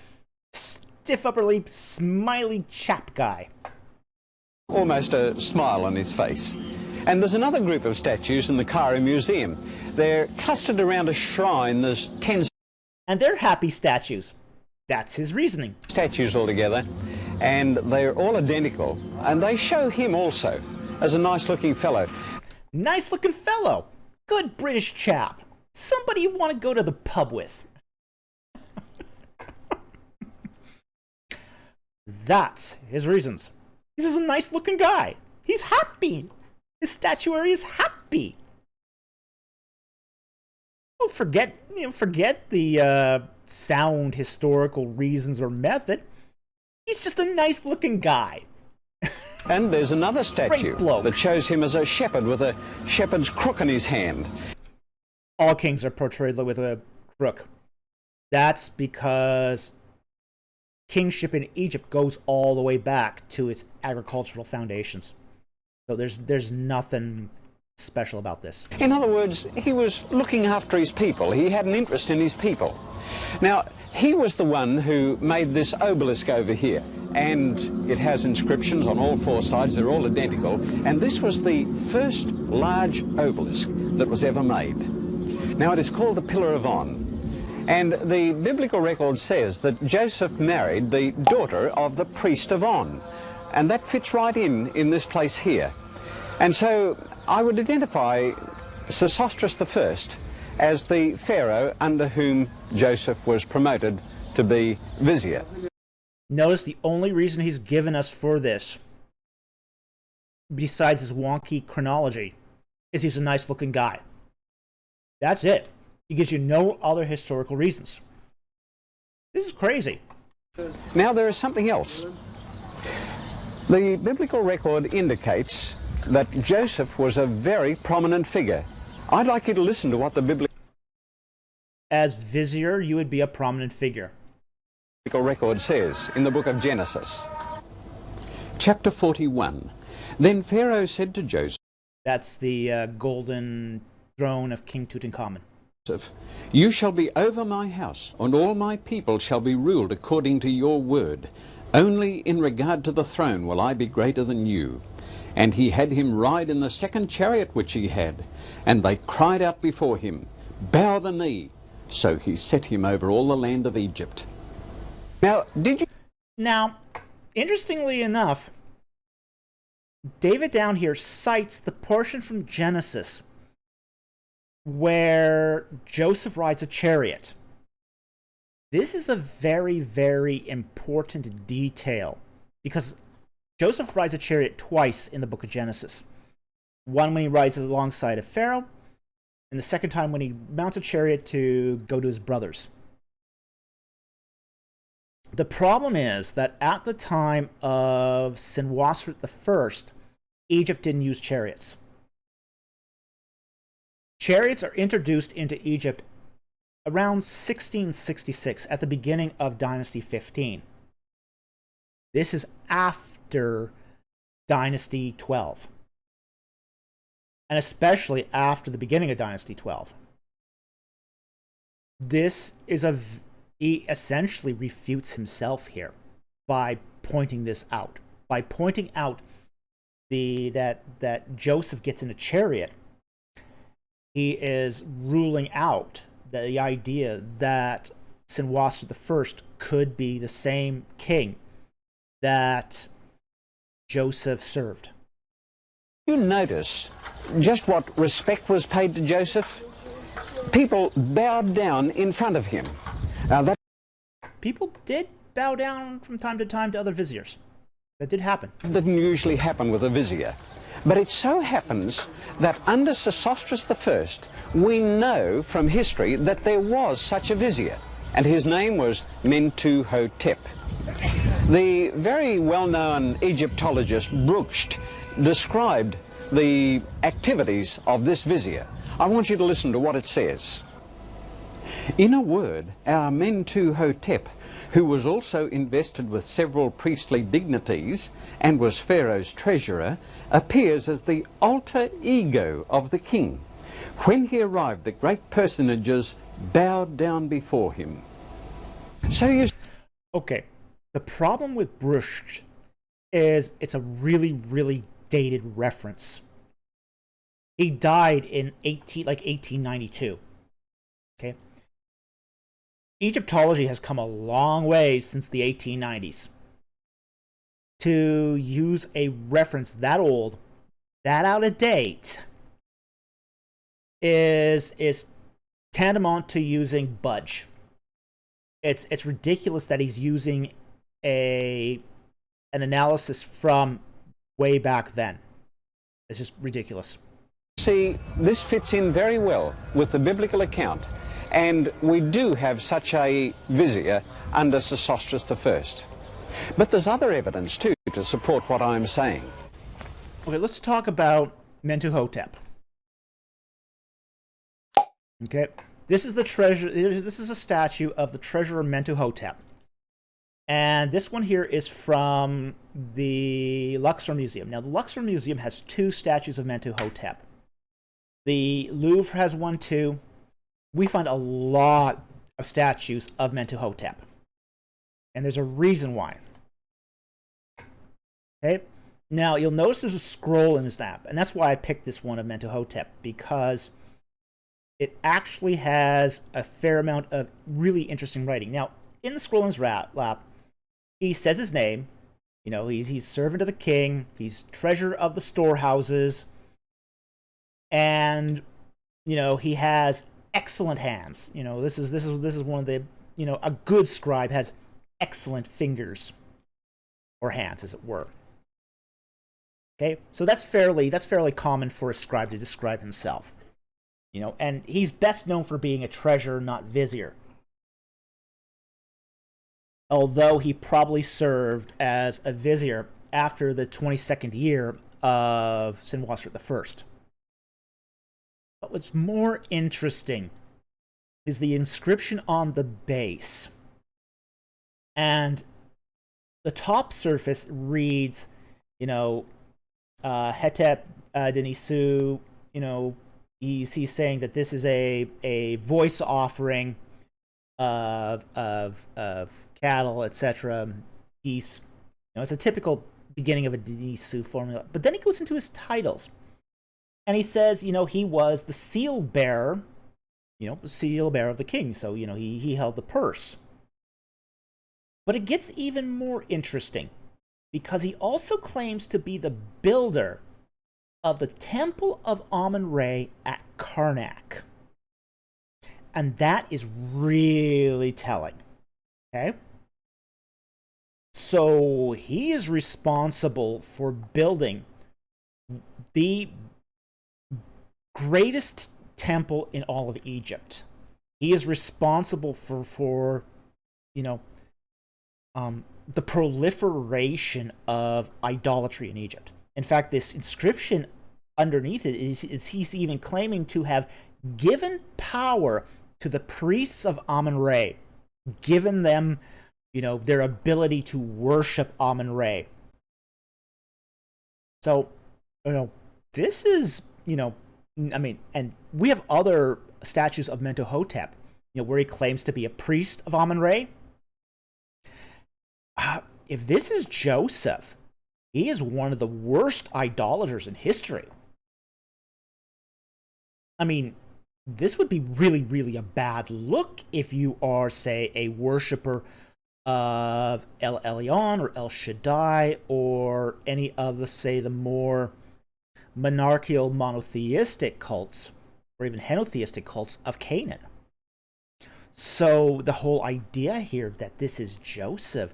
stiff upper lip, smiley chap guy. Almost a smile on his face. And there's another group of statues in the Cairo Museum. They're clustered around a shrine. There's 10 And they're happy statues. That's his reasoning. statues altogether, and they're all identical. And they show him also as a nice-looking fellow. Nice-looking fellow. Good British chap. Somebody you want to go to the pub with. That's his reasons. He's just a nice-looking guy. He's happy. His statuary is happy. Don't forget the sound historical reasons or method. He's just a nice-looking guy. And there's another statue Great bloke. that shows him as a shepherd with a shepherd's crook in his hand. All kings are portrayed with a crook. That's because kingship in Egypt goes all the way back to its agricultural foundations. So there's nothing special about this. In other words, he was looking after his people. He had an interest in his people. Now, he was the one who made this obelisk over here, and it has inscriptions on all 4 sides. They're all identical, and this was the first large obelisk that was ever made. Now, it is called the Pillar of On, and the biblical record says that Joseph married the daughter of the priest of On, and that fits right in this place here. And so I would identify Sesostris I as the pharaoh under whom Joseph was promoted to be vizier. Notice the only reason he's given us for this, besides his wonky chronology, is he's a nice-looking guy. That's it. He gives you no other historical reasons. This is crazy. Now there is something else. The biblical record indicates that Joseph was a very prominent figure. I'd like you to listen to what the biblical... As vizier, you would be a prominent figure. record says in the book of Genesis. Chapter 41. Then Pharaoh said to Joseph, that's the golden throne of King Tutankhamun. You shall be over my house, and all my people shall be ruled according to your word. Only in regard to the throne will I be greater than you. And he had him ride in the second chariot which he had. And they cried out before him, Bow the knee. So he set him over all the land of Egypt. Now, interestingly enough, David down here cites the portion from Genesis where Joseph rides a chariot. This is a very, very important detail because Joseph rides a chariot twice in the book of Genesis. One when he rides alongside of Pharaoh, and the second time when he mounts a chariot to go to his brothers. The problem is that at the time of Senwosret I, Egypt didn't use chariots. Chariots are introduced into Egypt around 1666, at the beginning of Dynasty 15. This is after Dynasty 12. And especially after the beginning of Dynasty 12. This is he essentially refutes himself here by pointing this out. By pointing out that Joseph gets in a chariot, he is ruling out the idea that Senwosret I could be the same king that Joseph served. You notice just what respect was paid to Joseph? People bowed down in front of him. People did bow down from time to time to other viziers. That did happen. That didn't usually happen with a vizier. But it so happens that under Sesostris I, we know from history that there was such a vizier, and his name was Mentuhotep. The very well-known Egyptologist Brugsch described the activities of this vizier. I want you to listen to what it says. In a word, our Mentuhotep, who was also invested with several priestly dignities and was Pharaoh's treasurer, appears as the alter ego of the king. When he arrived, the great personages bowed down before him. Okay, the problem with Brugsch is it's a really, really dated reference. He died in 1892. Okay. Egyptology has come a long way since the 1890s. To use a reference that old, that out of date, is tantamount to using Budge. It's ridiculous that he's using an analysis from way back then. It's just ridiculous. See, this fits in very well with the biblical account, and we do have such a vizier under Sesostris I. But there's other evidence too to support what I'm saying. Okay, let's talk about Mentuhotep. Okay, this is the treasure. This is a statue of the treasurer Mentuhotep, and this one here is from the Luxor Museum. Now, the Luxor Museum has two statues of Mentuhotep. The Louvre has one too. We find a lot of statues of Mentuhotep, and there's a reason why. Okay, now you'll notice there's a scroll in this map, and that's why I picked this one of Mentuhotep, because it actually has a fair amount of really interesting writing. Now, in the scroll in his lap, he says his name. You know, he's servant of the king. He's treasurer of the storehouses, and you know he has excellent hands. You know, this is one of the, you know, a good scribe has excellent fingers or hands, as it were. Okay, so that's fairly common for a scribe to describe himself. You know, and he's best known for being a treasurer, not vizier. Although he probably served as a vizier after the 22nd year of Senwosret I. But what's more interesting is the inscription on the base. And the top surface reads, Hetep Denisu, he's saying that this is a voice offering of cattle, etc. He's, it's a typical beginning of a Denisu formula. But then he goes into his titles, and he says, he was the seal bearer, the seal bearer of the king. So, he held the purse. But it gets even more interesting, because he also claims to be the builder of the Temple of Amun-Re at Karnak. And that is really telling. Okay? So he is responsible for building the greatest temple in all of Egypt. He is responsible for the proliferation of idolatry in Egypt. In fact, this inscription underneath it is he's even claiming to have given power to the priests of Amun-Re, given them, their ability to worship Amun-Re. So, this is, and we have other statues of Mentuhotep, where he claims to be a priest of Amun-Re. If this is Joseph, he is one of the worst idolaters in history. This would be really, really a bad look if you are, say, a worshiper of El Elyon or El Shaddai or any of the more monarchical monotheistic cults or even henotheistic cults of Canaan. So the whole idea here that this is Joseph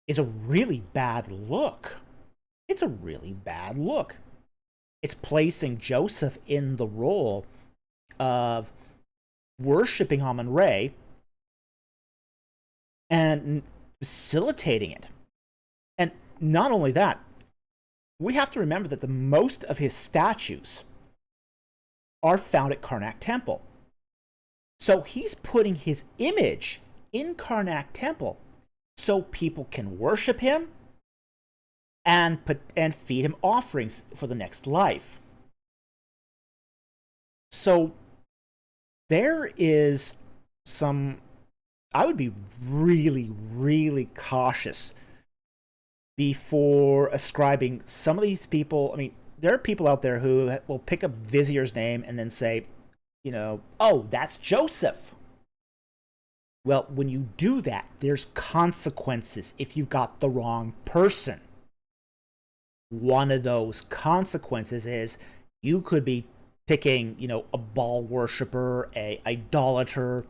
is a really bad look. It's a really bad look. It's placing Joseph in the role of worshipping Amun-Re and facilitating it. And not only that, we have to remember that the most of his statues are found at Karnak Temple. So he's putting his image in Karnak Temple so people can worship him and feed him offerings for the next life. So there is some, I would be really, really cautious before ascribing some of these people. There are people out there who will pick up Vizier's name and then say, oh, that's Joseph. Well, when you do that, there's consequences if you've got the wrong person. One of those consequences is you could be picking, a Baal worshiper, a idolater,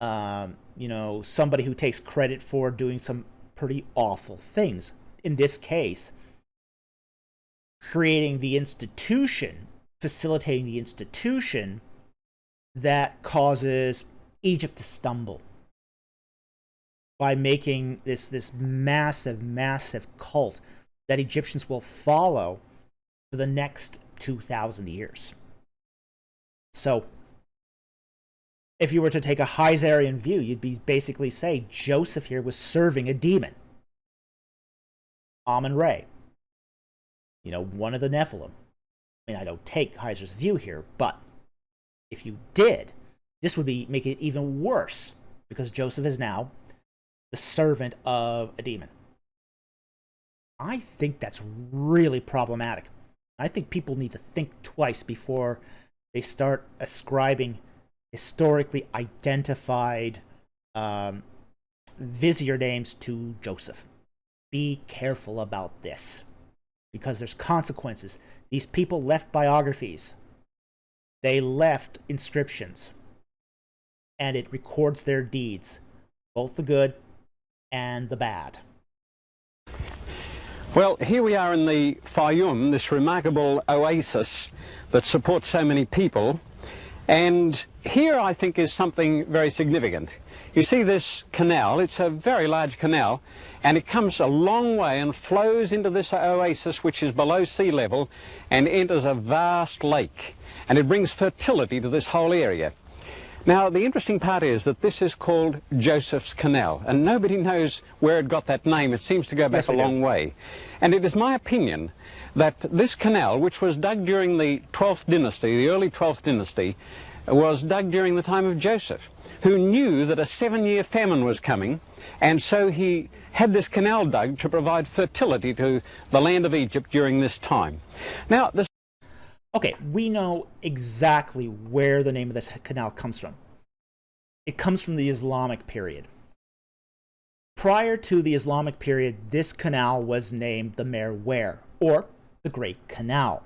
somebody who takes credit for doing some pretty awful things. In this case, creating the institution, facilitating the institution that causes Egypt to stumble by making this massive, massive cult that Egyptians will follow for the next 2,000 years. So, if you were to take a Heiserian view, you'd be basically say Joseph here was serving a demon. Amun-Re. One of the Nephilim. I don't take Heiser's view here, but if you did, this would make it even worse, because Joseph is now the servant of a demon. I think that's really problematic. I think people need to think twice before they start ascribing historically identified vizier names to Joseph. Be careful about this, because there's consequences. These people left biographies. They left inscriptions. And it records their deeds, both the good and the bad. Well, here we are in the Fayum, this remarkable oasis that supports so many people. And here, I think, is something very significant. You see this canal, it's a very large canal, and it comes a long way and flows into this oasis, which is below sea level, and enters a vast lake. And it brings fertility to this whole area. Now, the interesting part is that this is called Joseph's Canal, and nobody knows where it got that name. It seems to go back a long way. And it is my opinion that this canal, which was dug during the 12th dynasty, the early 12th dynasty, was dug during the time of Joseph, who knew that a 7-year famine was coming, and so he had this canal dug to provide fertility to the land of Egypt during this time. Now, this Okay, we know exactly where the name of this canal comes from. It comes from the Islamic period. Prior to the Islamic period, this canal was named the Merwer, or the Great Canal.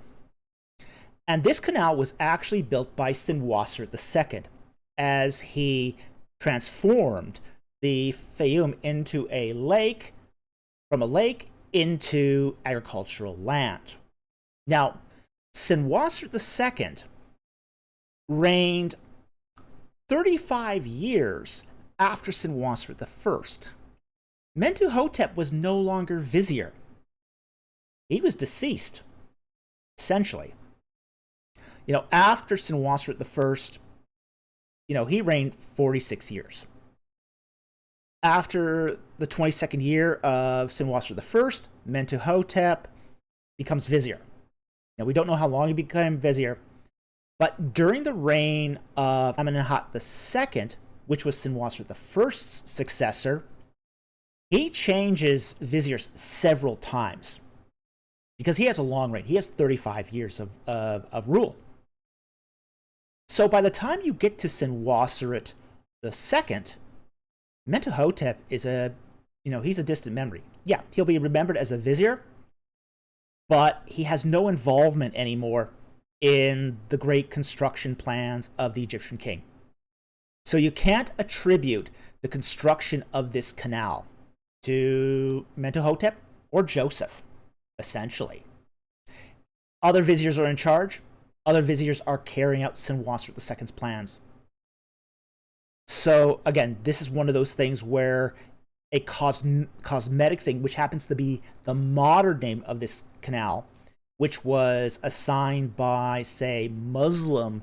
And this canal was actually built by Senwosret II as he transformed the Fayum into a lake, from a lake into agricultural land. Now, Senwosret II reigned 35 years after Senwosret I. Mentuhotep was no longer vizier. He was deceased, essentially. After Senwosret I, he reigned 46 years. After the 22nd year of Senwosret I, Mentuhotep becomes vizier. Now, we don't know how long he became vizier, but during the reign of Amenemhat II, which was Senwosret I's successor, he changes viziers several times because he has a long reign. He has 35 years of rule. So by the time you get to Senwosret II, Mentuhotep is he's a distant memory. Yeah, he'll be remembered as a vizier, but he has no involvement anymore in the great construction plans of the Egyptian king. So you can't attribute the construction of this canal to Mentuhotep or Joseph, essentially. Other viziers are in charge. Other viziers are carrying out Senwosret II's plans. So again, this is one of those things where a cosmetic thing, which happens to be the modern name of this canal, which was assigned by, say, Muslim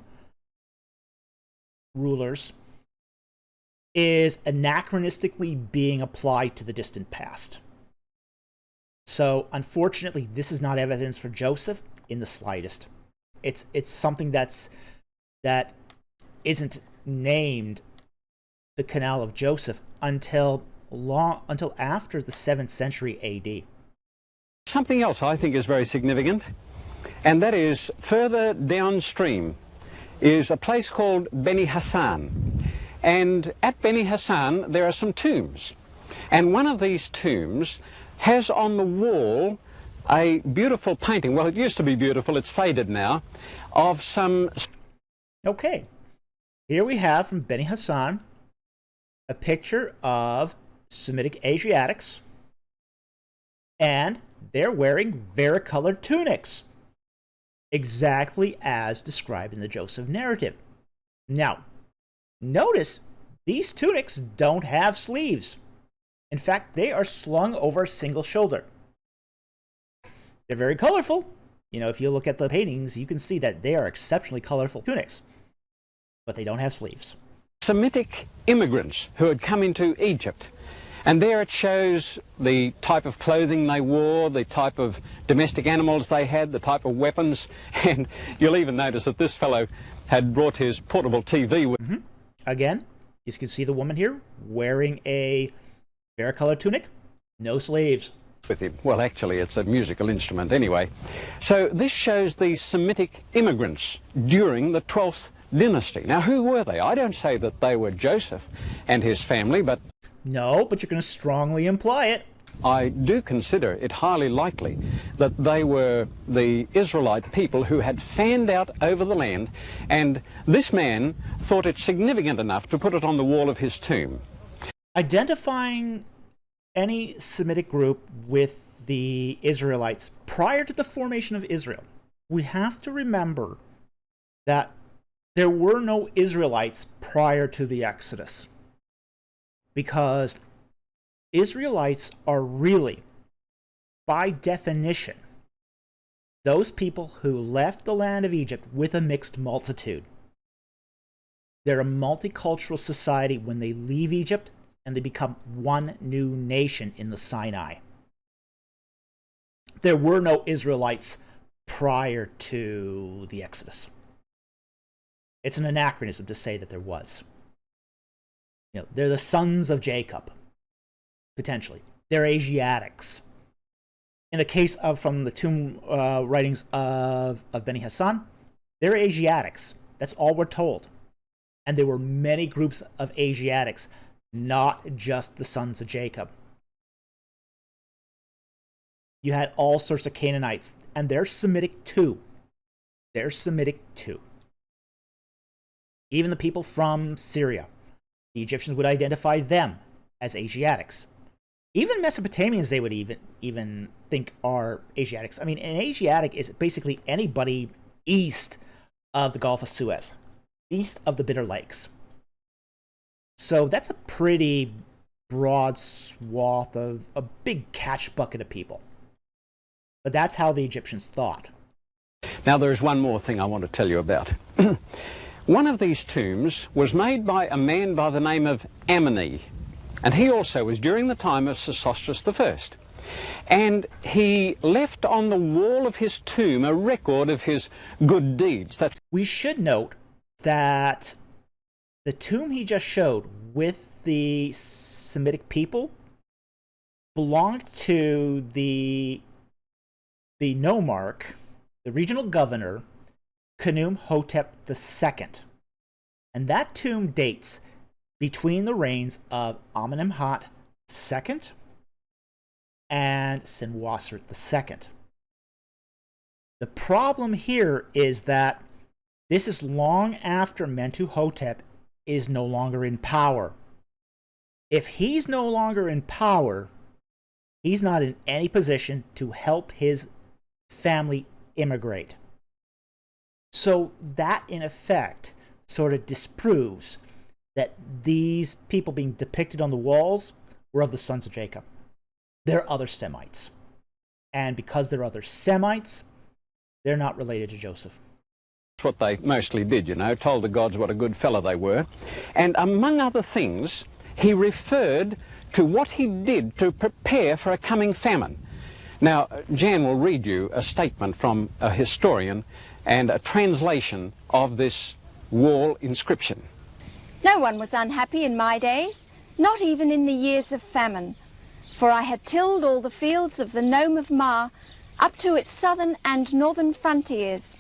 rulers, is anachronistically being applied to the distant past. So, unfortunately, this is not evidence for Joseph in the slightest. It's something that isn't named the Canal of Joseph until after the 7th century AD. Something else I think is very significant, and that is further downstream is a place called Beni Hassan. And at Beni Hassan there are some tombs. And one of these tombs has on the wall a beautiful painting. Well, it used to be beautiful, it's faded now, of some... Okay, here we have from Beni Hassan a picture of Semitic Asiatics, and they're wearing varicolored tunics, exactly as described in the Joseph narrative. Now, notice these tunics don't have sleeves. In fact, they are slung over a single shoulder. They're very colorful. If you look at the paintings, you can see that they are exceptionally colorful tunics, but they don't have sleeves. Semitic immigrants who had come into Egypt. And there it shows the type of clothing they wore, the type of domestic animals they had, the type of weapons. And you'll even notice that this fellow had brought his portable TV with him. Again, you can see the woman here wearing a varicolored tunic, no sleeves. With him. Well, actually, it's a musical instrument anyway. So this shows the Semitic immigrants during the 12th dynasty. Now, who were they? I don't say that they were Joseph and his family, but... No, but you're going to strongly imply it. I do consider it highly likely that they were the Israelite people who had fanned out over the land, and this man thought it significant enough to put it on the wall of his tomb. Identifying any Semitic group with the Israelites prior to the formation of Israel, we have to remember that there were no Israelites prior to the Exodus, because Israelites are really, by definition, those people who left the land of Egypt with a mixed multitude. They're a multicultural society when they leave Egypt, and they become one new nation in the Sinai. There were no Israelites prior to the Exodus. It's an anachronism to say that there was. They're the sons of Jacob, potentially. They're Asiatics. In the case of from the tomb writings of Beni Hassan, they're Asiatics. That's all we're told. And there were many groups of Asiatics, not just the sons of Jacob. You had all sorts of Canaanites, and they're Semitic too. Even the people from Syria, the Egyptians would identify them as Asiatics. Even Mesopotamians, they would even think are Asiatics. I mean, an Asiatic is basically anybody east of the Gulf of Suez, east of the Bitter Lakes. So that's a pretty broad swath of a big catch bucket of people. But that's how the Egyptians thought. Now there's one more thing I want to tell you about. One of these tombs was made by a man by the name of Amoni, and he also was during the time of Sesostris I. And he left on the wall of his tomb a record of his good deeds. We should note that the tomb he just showed with the Semitic people belonged to the nomarch, the regional governor, Khnum-Hotep II. And that tomb dates between the reigns of Amenemhat II and Senwosret II. The problem here is that this is long after Mentuhotep is no longer in power. If he's no longer in power, he's not in any position to help his family immigrate. So that, in effect, sort of disproves that these people being depicted on the walls were of the sons of Jacob. They're other Semites. And because they're other Semites, they're not related to Joseph. That's what they mostly did, told the gods what a good fellow they were. And among other things, he referred to what he did to prepare for a coming famine. Now, Jan will read you a statement from a historian and a translation of this wall inscription. No one was unhappy in my days, not even in the years of famine, for I had tilled all the fields of the nome of Ma up to its southern and northern frontiers.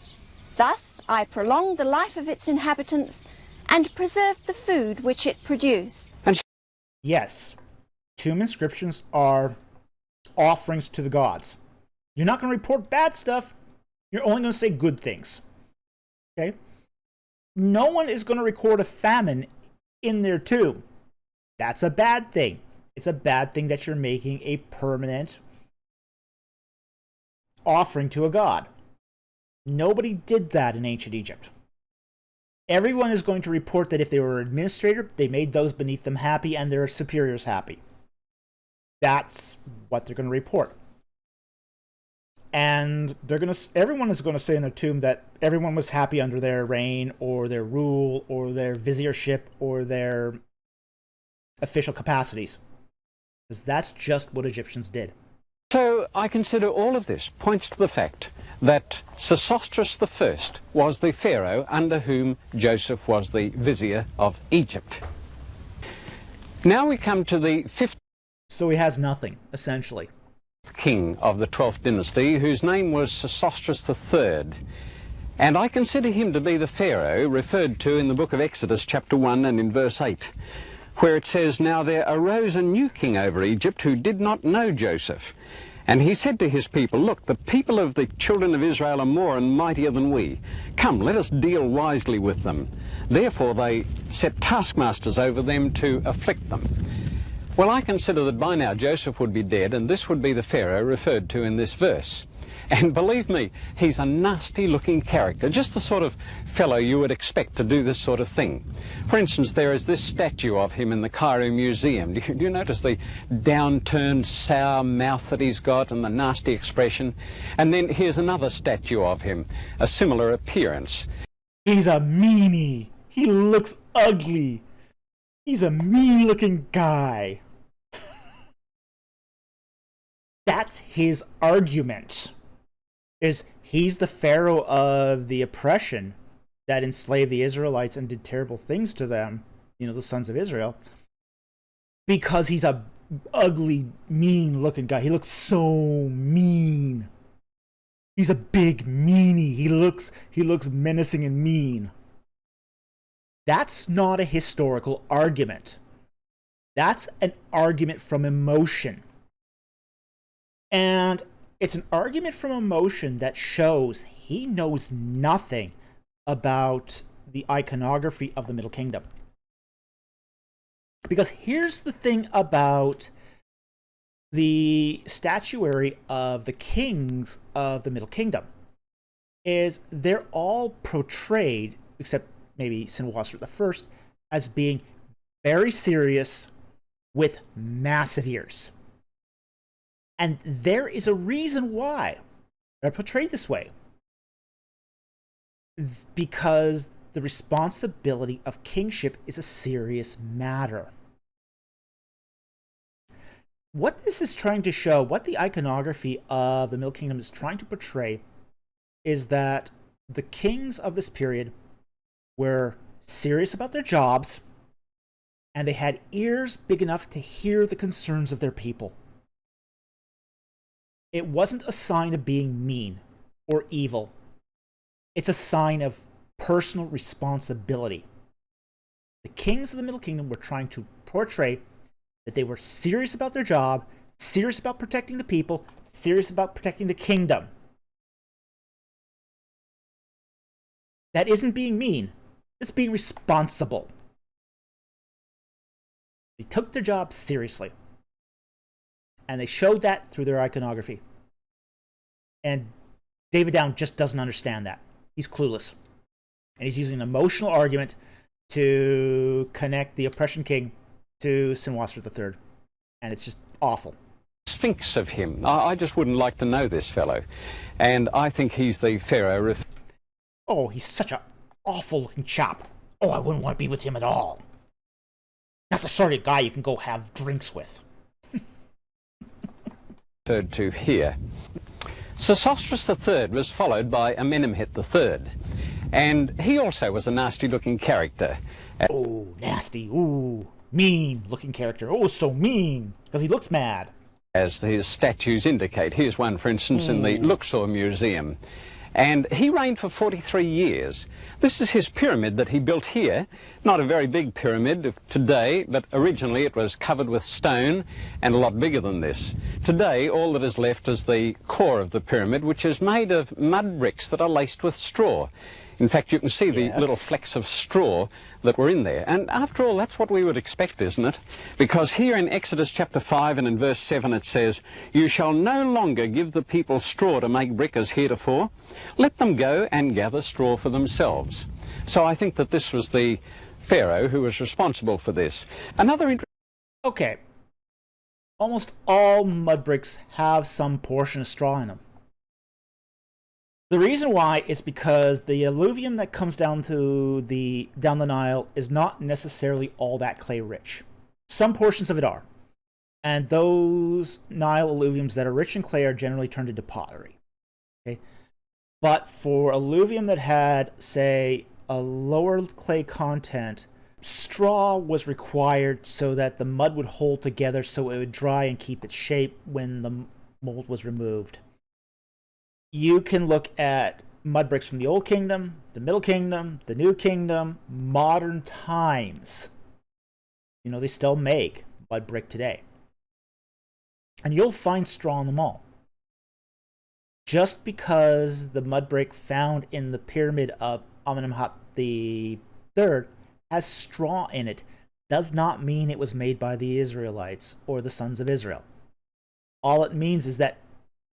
Thus I prolonged the life of its inhabitants and preserved the food which it produced. Yes, tomb inscriptions are offerings to the gods. You're not going to report bad stuff. You're only going to say good things. Okay? No one is going to record a famine in their tomb. That's a bad thing. It's a bad thing that you're making a permanent offering to a god. Nobody did that in ancient Egypt. Everyone is going to report that if they were an administrator, they made those beneath them happy and their superiors happy. That's what they're going to report. And everyone is going to say in their tomb that everyone was happy under their reign or their rule or their viziership or their official capacities. Because that's just what Egyptians did. So I consider all of this points to the fact that Sesostris I was the pharaoh under whom Joseph was the vizier of Egypt. Now we come to the fifth. So he has nothing, essentially. King of the 12th dynasty, whose name was Sesostris III. And I consider him to be the pharaoh referred to in the book of Exodus chapter 1 and in verse 8, where it says, "Now there arose a new king over Egypt who did not know Joseph. And he said to his people, Look, the people of the children of Israel are more and mightier than we. Come, let us deal wisely with them. Therefore they set taskmasters over them to afflict them." Well, I consider that by now Joseph would be dead, and this would be the Pharaoh referred to in this verse. And believe me, he's a nasty-looking character, just the sort of fellow you would expect to do this sort of thing. For instance, there is this statue of him in the Cairo Museum. Do you notice the downturned, sour mouth that he's got and the nasty expression? And then here's another statue of him, a similar appearance. He's a meanie. He looks ugly. He's a mean-looking guy. That's his argument. Is he's the pharaoh of the oppression that enslaved the Israelites and did terrible things to them, the sons of Israel, because he's a ugly, mean-looking guy. He looks so mean. He's a big meanie. He looks menacing and mean. That's not a historical argument. That's an argument from emotion. And it's an argument from emotion that shows he knows nothing about the iconography of the Middle Kingdom. Because here's the thing about the statuary of the kings of the Middle Kingdom, is they're all portrayed, except maybe Senwosret I, as being very serious with massive ears. And there is a reason why they're portrayed this way. Because the responsibility of kingship is a serious matter. What this is trying to show, what the iconography of the Middle Kingdom is trying to portray, is that the kings of this period were serious about their jobs, and they had ears big enough to hear the concerns of their people. It wasn't a sign of being mean or evil. It's a sign of personal responsibility. The kings of the Middle Kingdom were trying to portray that they were serious about their job, serious about protecting the people, serious about protecting the kingdom. That isn't being mean. It's being responsible. They took their job seriously. And they showed that through their iconography. And David Down just doesn't understand that. He's clueless. And he's using an emotional argument to connect the oppression king to Senwosret III. And it's just awful. Sphinx of him. I just wouldn't like to know this fellow. And I think he's the pharaoh. Oh, he's such an awful looking chap. Oh, I wouldn't want to be with him at all. Not the sort of guy you can go have drinks with. Referred to here. Sesostris III was followed by Amenemhet III, and he also was a nasty-looking character. Oh, nasty. Ooh, mean-looking character. Oh, so mean, because he looks mad. As his statues indicate. Here's one, for instance, in the Luxor Museum. And he reigned for 43 years. This is his pyramid that he built here. Not a very big pyramid of today, but originally it was covered with stone and a lot bigger than this. Today, all that is left is the core of the pyramid, which is made of mud bricks that are laced with straw. In fact, you can see the little flecks of straw that were in there. And after all, that's what we would expect, isn't it? Because here in Exodus chapter 5 and in verse 7 it says, "You shall no longer give the people straw to make brick as heretofore. Let them go and gather straw for themselves." So I think that this was the Pharaoh who was responsible for this. Okay. Almost all mud bricks have some portion of straw in them. The reason why is because the alluvium that comes down the Nile is not necessarily all that clay rich. Some portions of it are. And those Nile alluviums that are rich in clay are generally turned into pottery. Okay? But for alluvium that had, say, a lower clay content, straw was required so that the mud would hold together so it would dry and keep its shape when the mold was removed. You can look at mud bricks from the Old Kingdom, the Middle Kingdom, the New Kingdom, modern times. They still make mud brick today. And you'll find straw in them all. Just because the mud brick found in the pyramid of Amenemhat III has straw in it does not mean it was made by the Israelites or the sons of Israel. All it means is that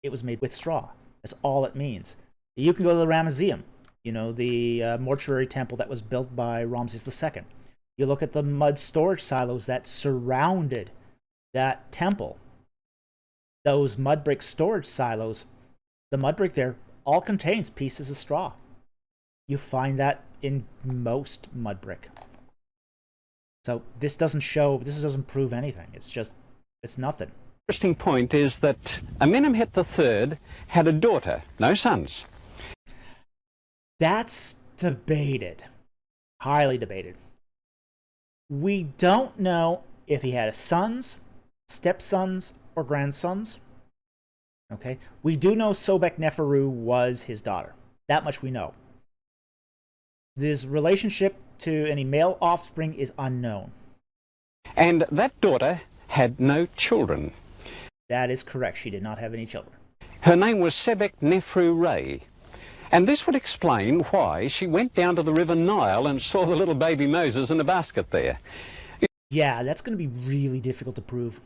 it was made with straw. That's all it means. You can go to the Ramesseum, the mortuary temple that was built by Ramses II. You look at the mud storage silos that surrounded that temple. Those mud brick storage silos, the mud brick there all contains pieces of straw. You find that in most mud brick. So this doesn't prove anything. It's nothing. Interesting point is that Amenemhet III had a daughter, no sons. That's debated, highly debated. We don't know if he had sons, stepsons, or grandsons. Okay, we do know Sobek-Neferu was his daughter. That much we know. This relationship to any male offspring is unknown. And that daughter had no children. That is correct. She did not have any children. Her name was Sebek-Neferu-Re. And this would explain why she went down to the River Nile and saw the little baby Moses in a basket there. Yeah, that's going to be really difficult to prove.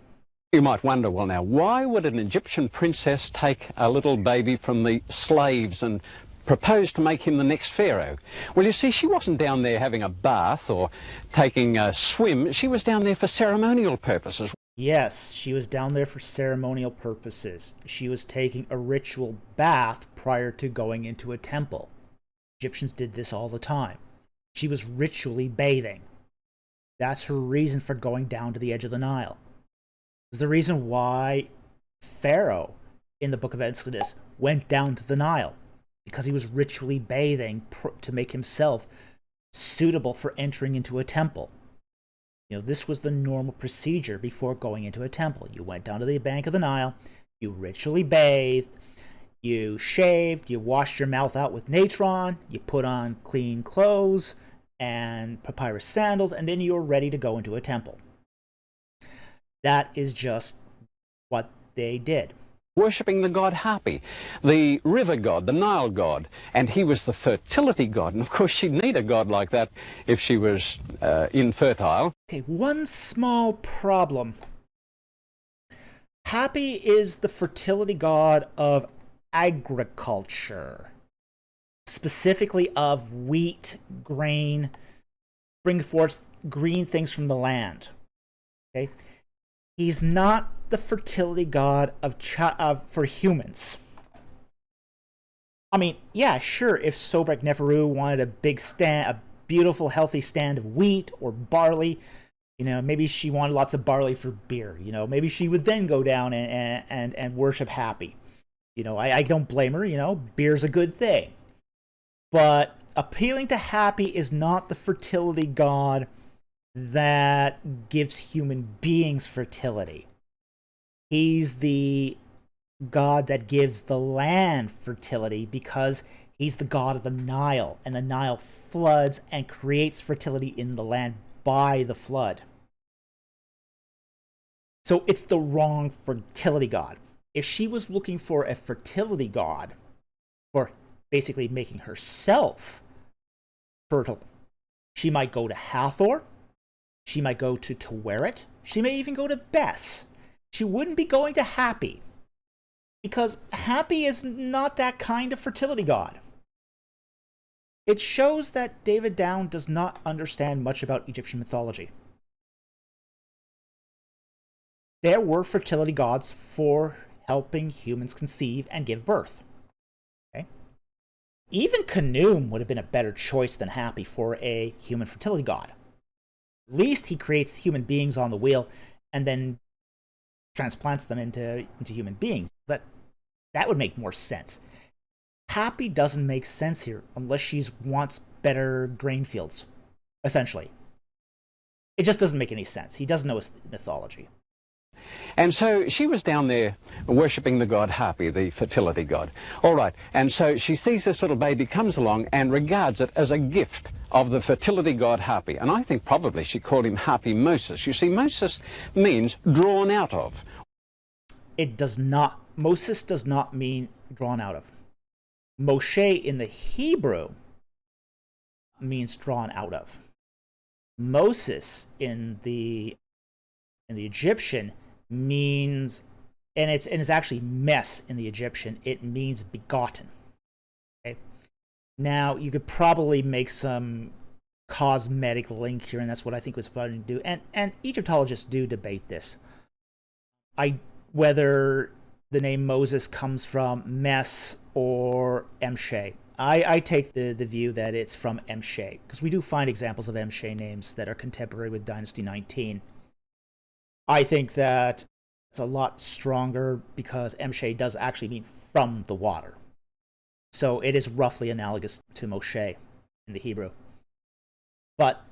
You might wonder, well now, why would an Egyptian princess take a little baby from the slaves and propose to make him the next pharaoh? Well, you see, she wasn't down there having a bath or taking a swim. She was down there for ceremonial purposes. Yes, she was down there for ceremonial purposes. She was taking a ritual bath prior to going into a temple. Egyptians did this all the time. She was ritually bathing. That's her reason for going down to the edge of the Nile. It's the reason why Pharaoh in the book of Exodus went down to the Nile, because he was ritually bathing to make himself suitable for entering into a temple. This was the normal procedure before going into a temple. You went down to the bank of the Nile, you ritually bathed, you shaved, you washed your mouth out with natron, you put on clean clothes and papyrus sandals, and then you were ready to go into a temple. That is just what they did. Worshipping the god Hapi, the river god, the Nile god, and he was the fertility god. And of course she'd need a god like that if she was infertile. Okay, one small problem. Hapi is the fertility god of agriculture, specifically of wheat, grain, bring forth green things from the land. Okay, he's not the fertility god for humans. I mean, yeah, sure, if Sobek-Neferu wanted a beautiful, healthy stand of wheat or barley, maybe she wanted lots of barley for beer, maybe she would then go down and worship Hapi. I don't blame her, beer's a good thing. But appealing to Hapi is not the fertility god that gives human beings fertility. He's the god that gives the land fertility because he's the god of the Nile, and the Nile floods and creates fertility in the land by the flood. So it's the wrong fertility god. If she was looking for a fertility god for basically making herself fertile, she might go to Hathor, she might go to Taweret, she may even go to Bes. She wouldn't be going to Hapi, because Hapi is not that kind of fertility god. It shows that David Down does not understand much about Egyptian mythology. There were fertility gods for helping humans conceive and give birth. Okay? Even Khnum would have been a better choice than Hapi for a human fertility god. At least he creates human beings on the wheel and then transplants them into human beings. That would make more sense. Hapi doesn't make sense here unless she wants better grain fields, essentially. It just doesn't make any sense. He doesn't know his mythology. And so she was down there worshipping the god Hapi, the fertility god. All right, and so she sees this little baby comes along and regards it as a gift of the fertility god Hapi. And I think probably she called him Hapi Moses. You see, Moses means drawn out of. It does not. Moses does not mean drawn out of. Moshe in the Hebrew means drawn out of. Moses in the Egyptian means, and it's actually mess in the Egyptian, it means begotten. Okay? Now, you could probably make some cosmetic link here, and that's what I think was planning to do. And Egyptologists do debate this. Whether the name Moses comes from Mes or Emshe. I take the view that it's from M'Sheh, because we do find examples of M'Sheh names that are contemporary with Dynasty 19. I think that it's a lot stronger because M'Sheh does actually mean from the water. So it is roughly analogous to Moshe in the Hebrew. But,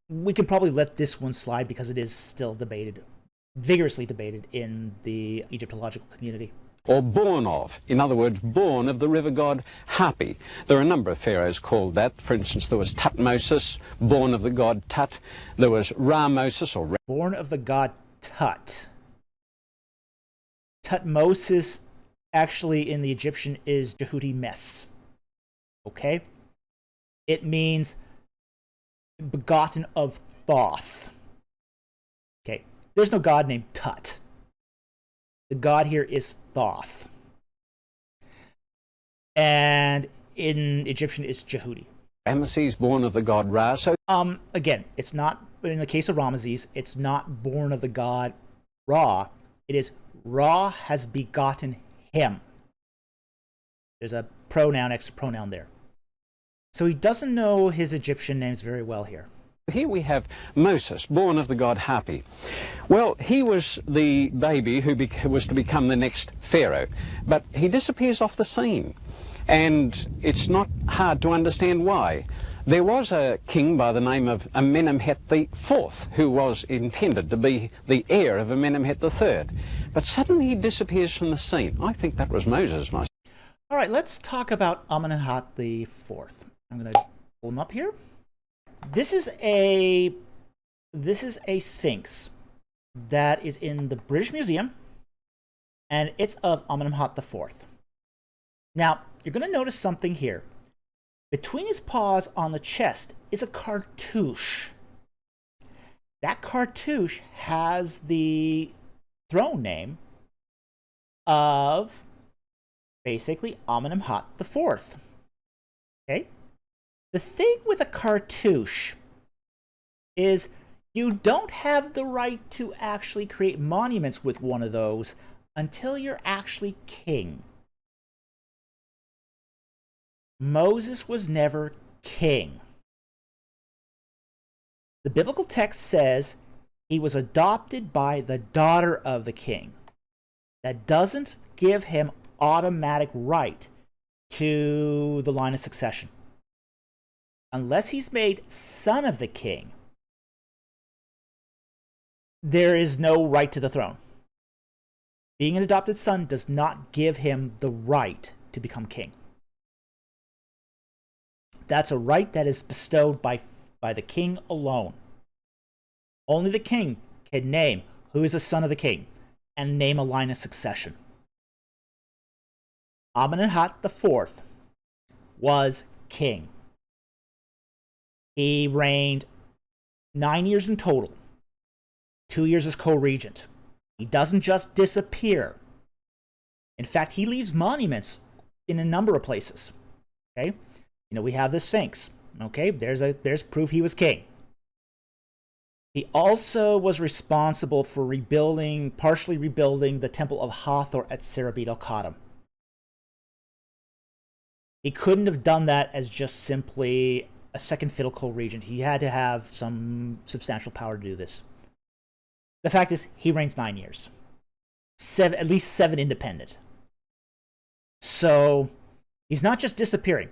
we can probably let this one slide because it is still debated, vigorously debated in the Egyptological community. Or born of. In other words, born of the river god Hapi. There are a number of pharaohs called that. For instance, there was Tutmosis, born of the god Tut. There was Ramosis, or born of the god Tut. Tutmosis, actually in the Egyptian, is Jehuti Mes. Okay? It means begotten of Thoth. Okay? There's no god named Tut. The god here is Thoth. And in Egyptian, it's Jehuti. Ramesses, born of the god Ra. So, again, it's not, in the case of Ramesses, it's not born of the god Ra. It is Ra has begotten him. There's a pronoun, extra pronoun there. So he doesn't know his Egyptian names very well here. Here we have Moses, born of the god Hapi. Well, he was the baby who was to become the next pharaoh, but he disappears off the scene. And it's not hard to understand why. There was a king by the name of Amenemhet IV, who was intended to be the heir of Amenemhet III. But suddenly he disappears from the scene. I think that was Moses myself. All right, let's talk about Amenemhat IV. I'm going to pull him up here. This is a sphinx that is in the British Museum, and it's of Amenemhat IV. Now, you're going to notice something here. Between his paws on the chest is a cartouche. That cartouche has the throne name of basically Amenemhat IV. Okay? The thing with a cartouche is you don't have the right to actually create monuments with one of those until you're actually king. Moses was never king. The biblical text says he was adopted by the daughter of the king. That doesn't give him automatic right to the line of succession. Unless he's made son of the king, there is no right to the throne. Being an adopted son does not give him the right to become king. That's a right that is bestowed by the king alone. Only the king can name who is the son of the king and name a line of succession. Amenemhat IV was king. He reigned 9 years in total, 2 years as co-regent. He doesn't just disappear. In fact, he leaves monuments in a number of places. Okay? We have the Sphinx. Okay? There's proof he was king. He also was responsible for partially rebuilding the temple of Hathor at Serabit el-Khadim. He couldn't have done that as just simply a second fiddle co-regent. He had to have some substantial power to do this. The fact is, he reigns 9 years. At least 7 independent. So, he's not just disappearing.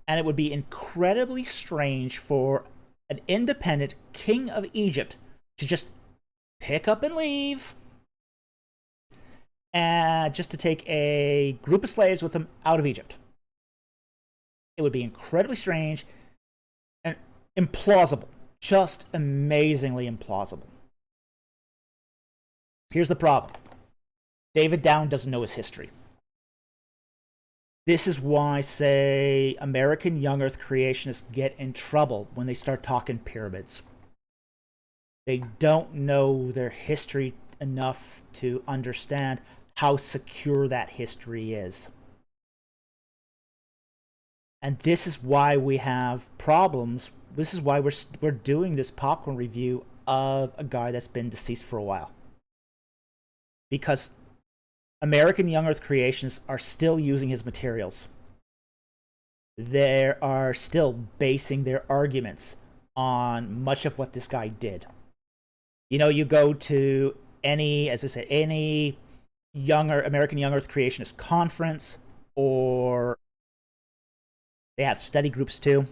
And it would be incredibly strange for an independent king of Egypt to just pick up and leave, and just to take a group of slaves with him out of Egypt. It would be incredibly strange and implausible. Just amazingly implausible. Here's the problem. David Down doesn't know his history. This is why, say, American young earth creationists get in trouble when they start talking pyramids. They don't know their history enough to understand how secure that history is. And this is why we have problems. This is why we're doing this popcorn review of a guy that's been deceased for a while. Because American young earth creationists are still using his materials. they are still basing their arguments on much of what this guy did. You know, you go to any, as I said, any American Young Earth Creationist conference, or they have study groups too,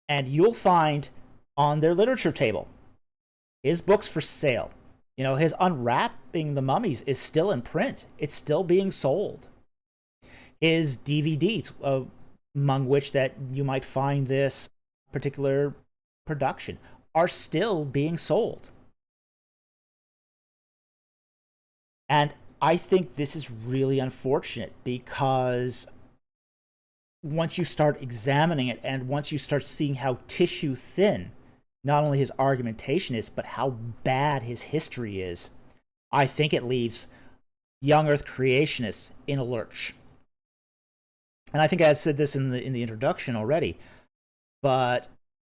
and you'll find on their literature table his books for sale. You know, his Unwrapping the Mummies is still in print. It's still being sold. His DVDs, among which that you might find this particular production, are still being sold. And I think this is really unfortunate, because once you start examining it and once you start seeing how tissue thin not only his argumentation is, but how bad his history is, I think it leaves young Earth creationists in a lurch. And I think I said this in the introduction already, but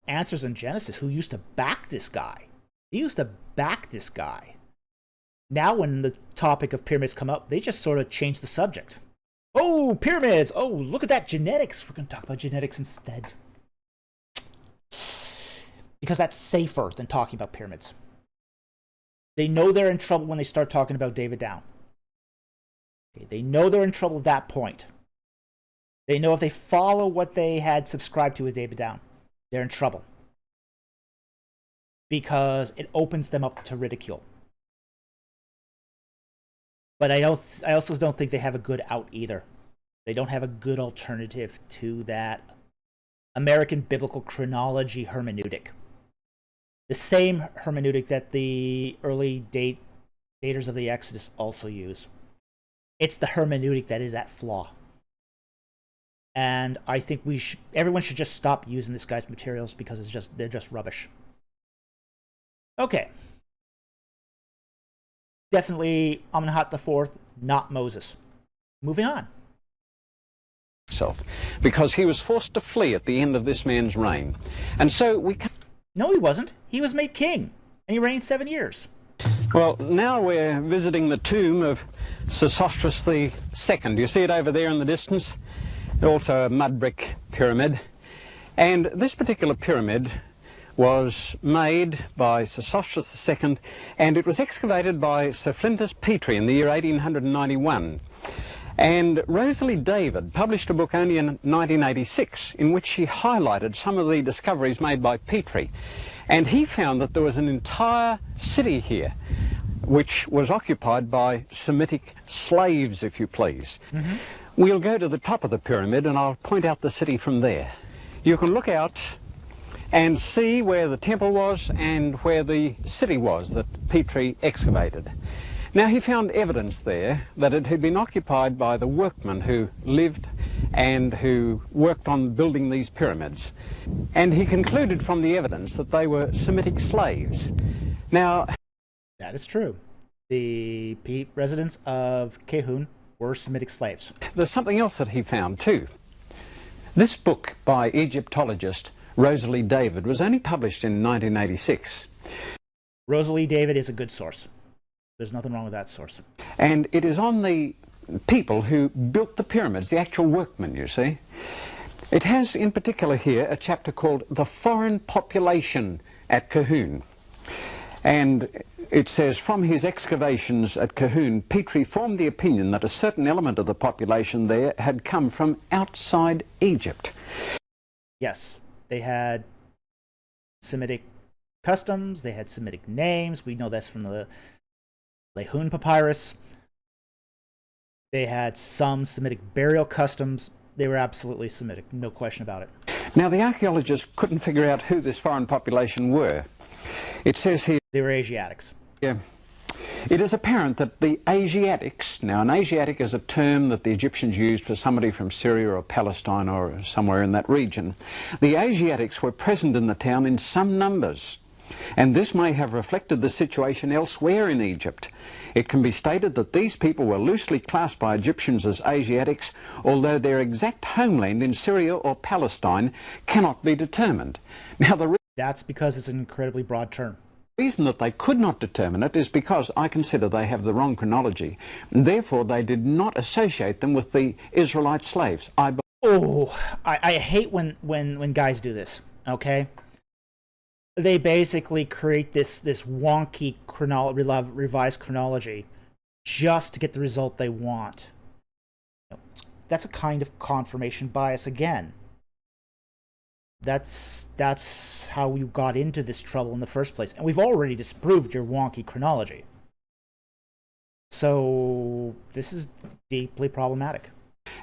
Answers in Genesis, who used to back this guy, now when the topic of pyramids come up, they just sort of change the subject. Oh, pyramids! Oh, look at that, genetics! We're going to talk about genetics instead. Because that's safer than talking about pyramids. They know they're in trouble when they start talking about David Down. Okay, they know they're in trouble at that point. They know if they follow what they had subscribed to with David Down, they're in trouble. Because it opens them up to ridicule. But I also don't think they have a good out either. They don't have a good alternative to that American biblical chronology hermeneutic. The same hermeneutic that the early daters of the Exodus also use. It's the hermeneutic that is at flaw. And I think everyone should just stop using this guy's materials, because they're just rubbish. Okay. Definitely Amenhotep IV, not Moses. Moving on. Because he was forced to flee at the end of this man's reign. And so we can... No, he wasn't. He was made king, and he reigned 7 years. Well, now we're visiting the tomb of Sesostris II. You see it over there in the distance? Also a mud brick pyramid. And this particular pyramid was made by Sesostris II, and it was excavated by Sir Flinders Petrie in the year 1891. And Rosalie David published a book only in 1986 in which she highlighted some of the discoveries made by Petrie. And he found that there was an entire city here which was occupied by Semitic slaves, if you please. Mm-hmm. We'll go to the top of the pyramid and I'll point out the city from there. You can look out and see where the temple was and where the city was that Petrie excavated. Now, he found evidence there that it had been occupied by the workmen who lived and who worked on building these pyramids. And he concluded from the evidence that they were Semitic slaves. Now, that is true. The residents of Kehun were Semitic slaves. There's something else that he found too. This book by Egyptologist Rosalie David was only published in 1986. Rosalie David is a good source. There's nothing wrong with that source. And it is on the people who built the pyramids, the actual workmen, you see. It has in particular here a chapter called The Foreign Population at Kehun. And it says, from his excavations at Kehun, Petrie formed the opinion that a certain element of the population there had come from outside Egypt. Yes, they had Semitic customs, they had Semitic names. We know that's from the Lehun Papyrus. They had some Semitic burial customs. They were absolutely Semitic, no question about it. Now, the archaeologists couldn't figure out who this foreign population were. It says here... They were Asiatics. Yeah. It is apparent that the Asiatics... Now, an Asiatic is a term that the Egyptians used for somebody from Syria or Palestine or somewhere in that region. The Asiatics were present in the town in some numbers, and this may have reflected the situation elsewhere in Egypt. It can be stated that these people were loosely classed by Egyptians as Asiatics, although their exact homeland in Syria or Palestine cannot be determined. Now, that's because it's an incredibly broad term. The reason that they could not determine it is because I consider they have the wrong chronology, and therefore they did not associate them with the Israelite slaves. Oh, I hate when guys do this. Okay, they basically create this wonky revised chronology just to get the result they want. That's a kind of confirmation bias again. That's how you got into this trouble in the first place, and we've already disproved your wonky chronology. So this is deeply problematic.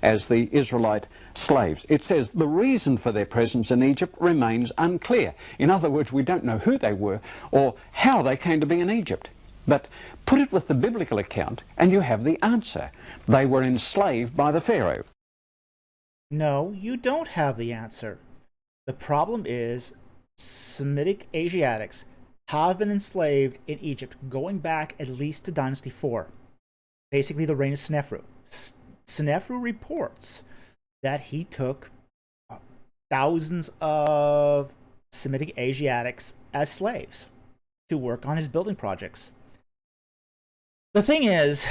As the Israelite slaves. It says the reason for their presence in Egypt remains unclear. In other words, we don't know who they were or how they came to be in Egypt. But put it with the biblical account and you have the answer. They were enslaved by the Pharaoh. No, you don't have the answer. The problem is Semitic Asiatics have been enslaved in Egypt going back at least to Dynasty 4. Basically the reign of Senefru. Senefru reports that he took thousands of Semitic Asiatics as slaves to work on his building projects. The thing is,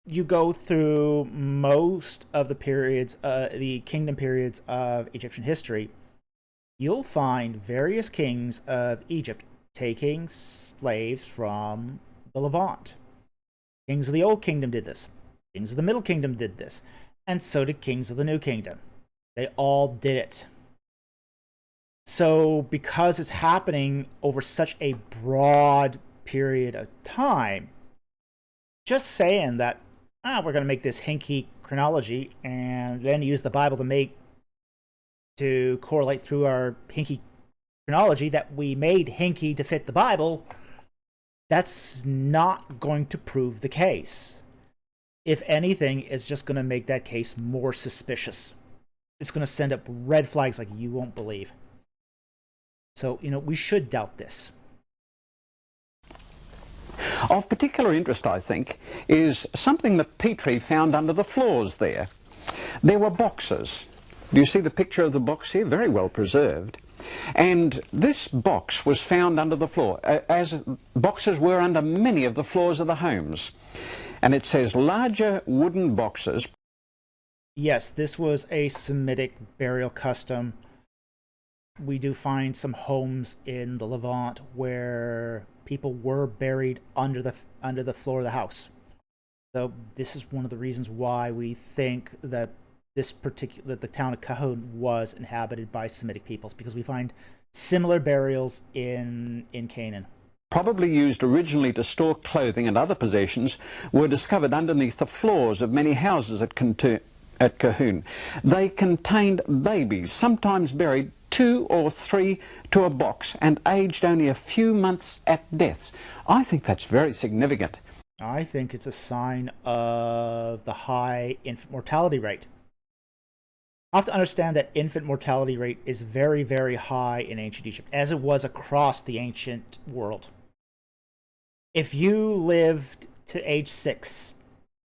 you go through most of the periods, the kingdom periods of Egyptian history, you'll find various kings of Egypt taking slaves from the Levant. Kings of the Old Kingdom did this. Kings of the Middle Kingdom did this. And so did kings of the New Kingdom. They all did it. So because it's happening over such a broad period of time, just saying that, we're going to make this hinky chronology and then use the Bible to correlate through our hinky chronology that we made hinky to fit the Bible, that's not going to prove the case. If anything, it's just going to make that case more suspicious. It's going to send up red flags like you won't believe. So, we should doubt this. Of particular interest, I think, is something that Petrie found under the floors there. There were boxes. Do you see the picture of the box here? Very well preserved. And this box was found under the floor, as boxes were under many of the floors of the homes. And it says larger wooden boxes. Yes, this was a Semitic burial custom. We do find some homes in the Levant where people were buried under the floor of the house. So this is one of the reasons why we think that the town of Cahun was inhabited by Semitic peoples, because we find similar burials in Canaan. Probably used originally to store clothing and other possessions, were discovered underneath the floors of many houses at Cahun. They contained babies, sometimes buried 2 or 3 to a box and aged only a few months at death. I think that's very significant. I think it's a sign of the high infant mortality rate. I have to understand that infant mortality rate is very, very high in ancient Egypt, as it was across the ancient world. If you lived to age 6,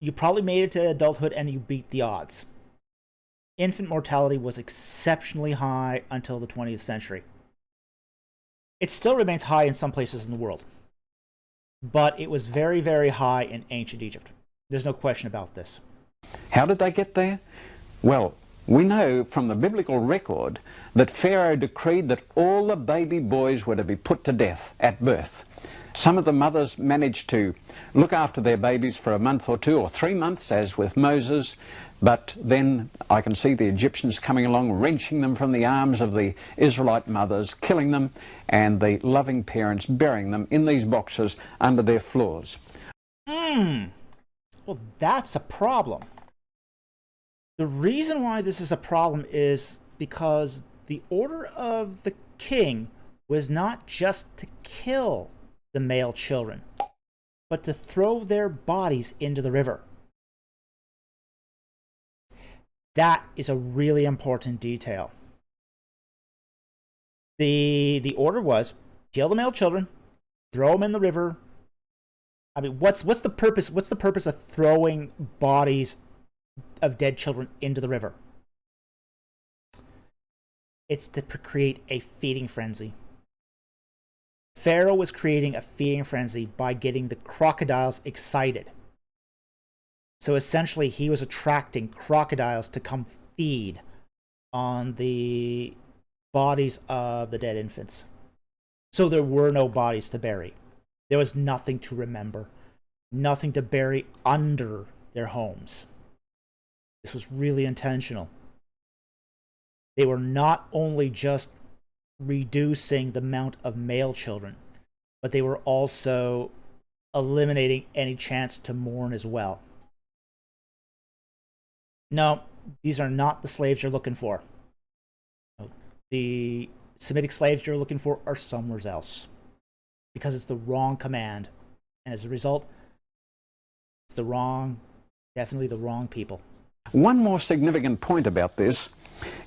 you probably made it to adulthood and you beat the odds. Infant mortality was exceptionally high until the 20th century. It still remains high in some places in the world, but it was very, very high in ancient Egypt. There's no question about this. How did they get there? Well, we know from the biblical record that Pharaoh decreed that all the baby boys were to be put to death at birth. Some of the mothers managed to look after their babies for a month or 2 or 3 months, as with Moses, but then I can see the Egyptians coming along, wrenching them from the arms of the Israelite mothers, killing them, and the loving parents burying them in these boxes under their floors. Well, that's a problem. The reason why this is a problem is because the order of the king was not just to kill the male children, but to throw their bodies into the river. That is a really important detail. The order was kill the male children, throw them in the river. I mean, what's the purpose? What's the purpose of throwing bodies of dead children into the river? It's to create a feeding frenzy. Pharaoh was creating a feeding frenzy by getting the crocodiles excited. So essentially, he was attracting crocodiles to come feed on the bodies of the dead infants. So there were no bodies to bury. There was nothing to remember, nothing to bury under their homes. This was really intentional. They were not only just reducing the amount of male children, but they were also eliminating any chance to mourn as well. No, these are not the slaves you're looking for. The Semitic slaves you're looking for are somewhere else, because it's the wrong command, and as a result, it's definitely the wrong people. One more significant point about this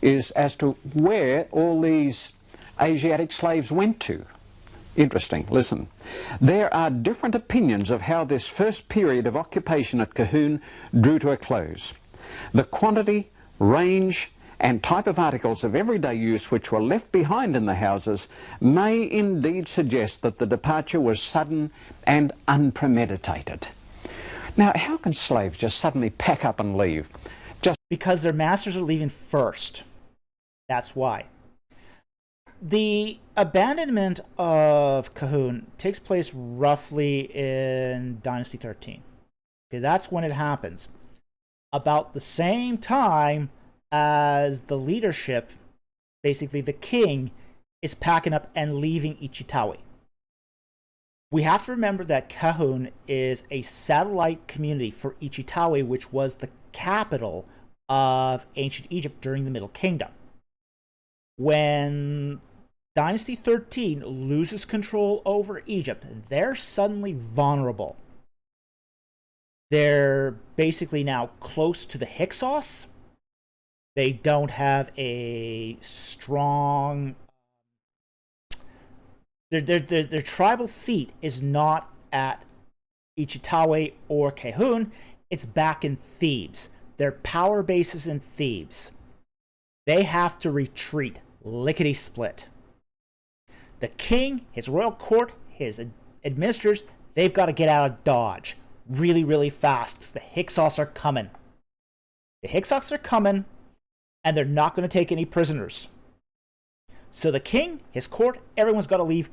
is as to where all these Asiatic slaves went to. Interesting, listen. There are different opinions of how this first period of occupation at Kahun drew to a close. The quantity, range, and type of articles of everyday use which were left behind in the houses may indeed suggest that the departure was sudden and unpremeditated. Now, how can slaves just suddenly pack up and leave? Because their masters are leaving first. That's why. The abandonment of Kahun takes place roughly in Dynasty 13. Okay, that's when it happens. About the same time as the leadership, basically the king, is packing up and leaving Ichitawi. We have to remember that Kahun is a satellite community for Ichitawi, which was the capital of ancient Egypt during the Middle Kingdom. When Dynasty 13 loses control over Egypt, they're suddenly vulnerable. They're basically now close to the Hyksos. They don't have a strong... Their tribal seat is not at Ichitawi or Kahun. It's back in Thebes. Their power base is in Thebes. They have to retreat, lickety-split. The king, his royal court, his administrators, they've got to get out of Dodge really, really fast because the Hyksos are coming. The Hyksos are coming, and they're not going to take any prisoners. So the king, his court, everyone's got to leave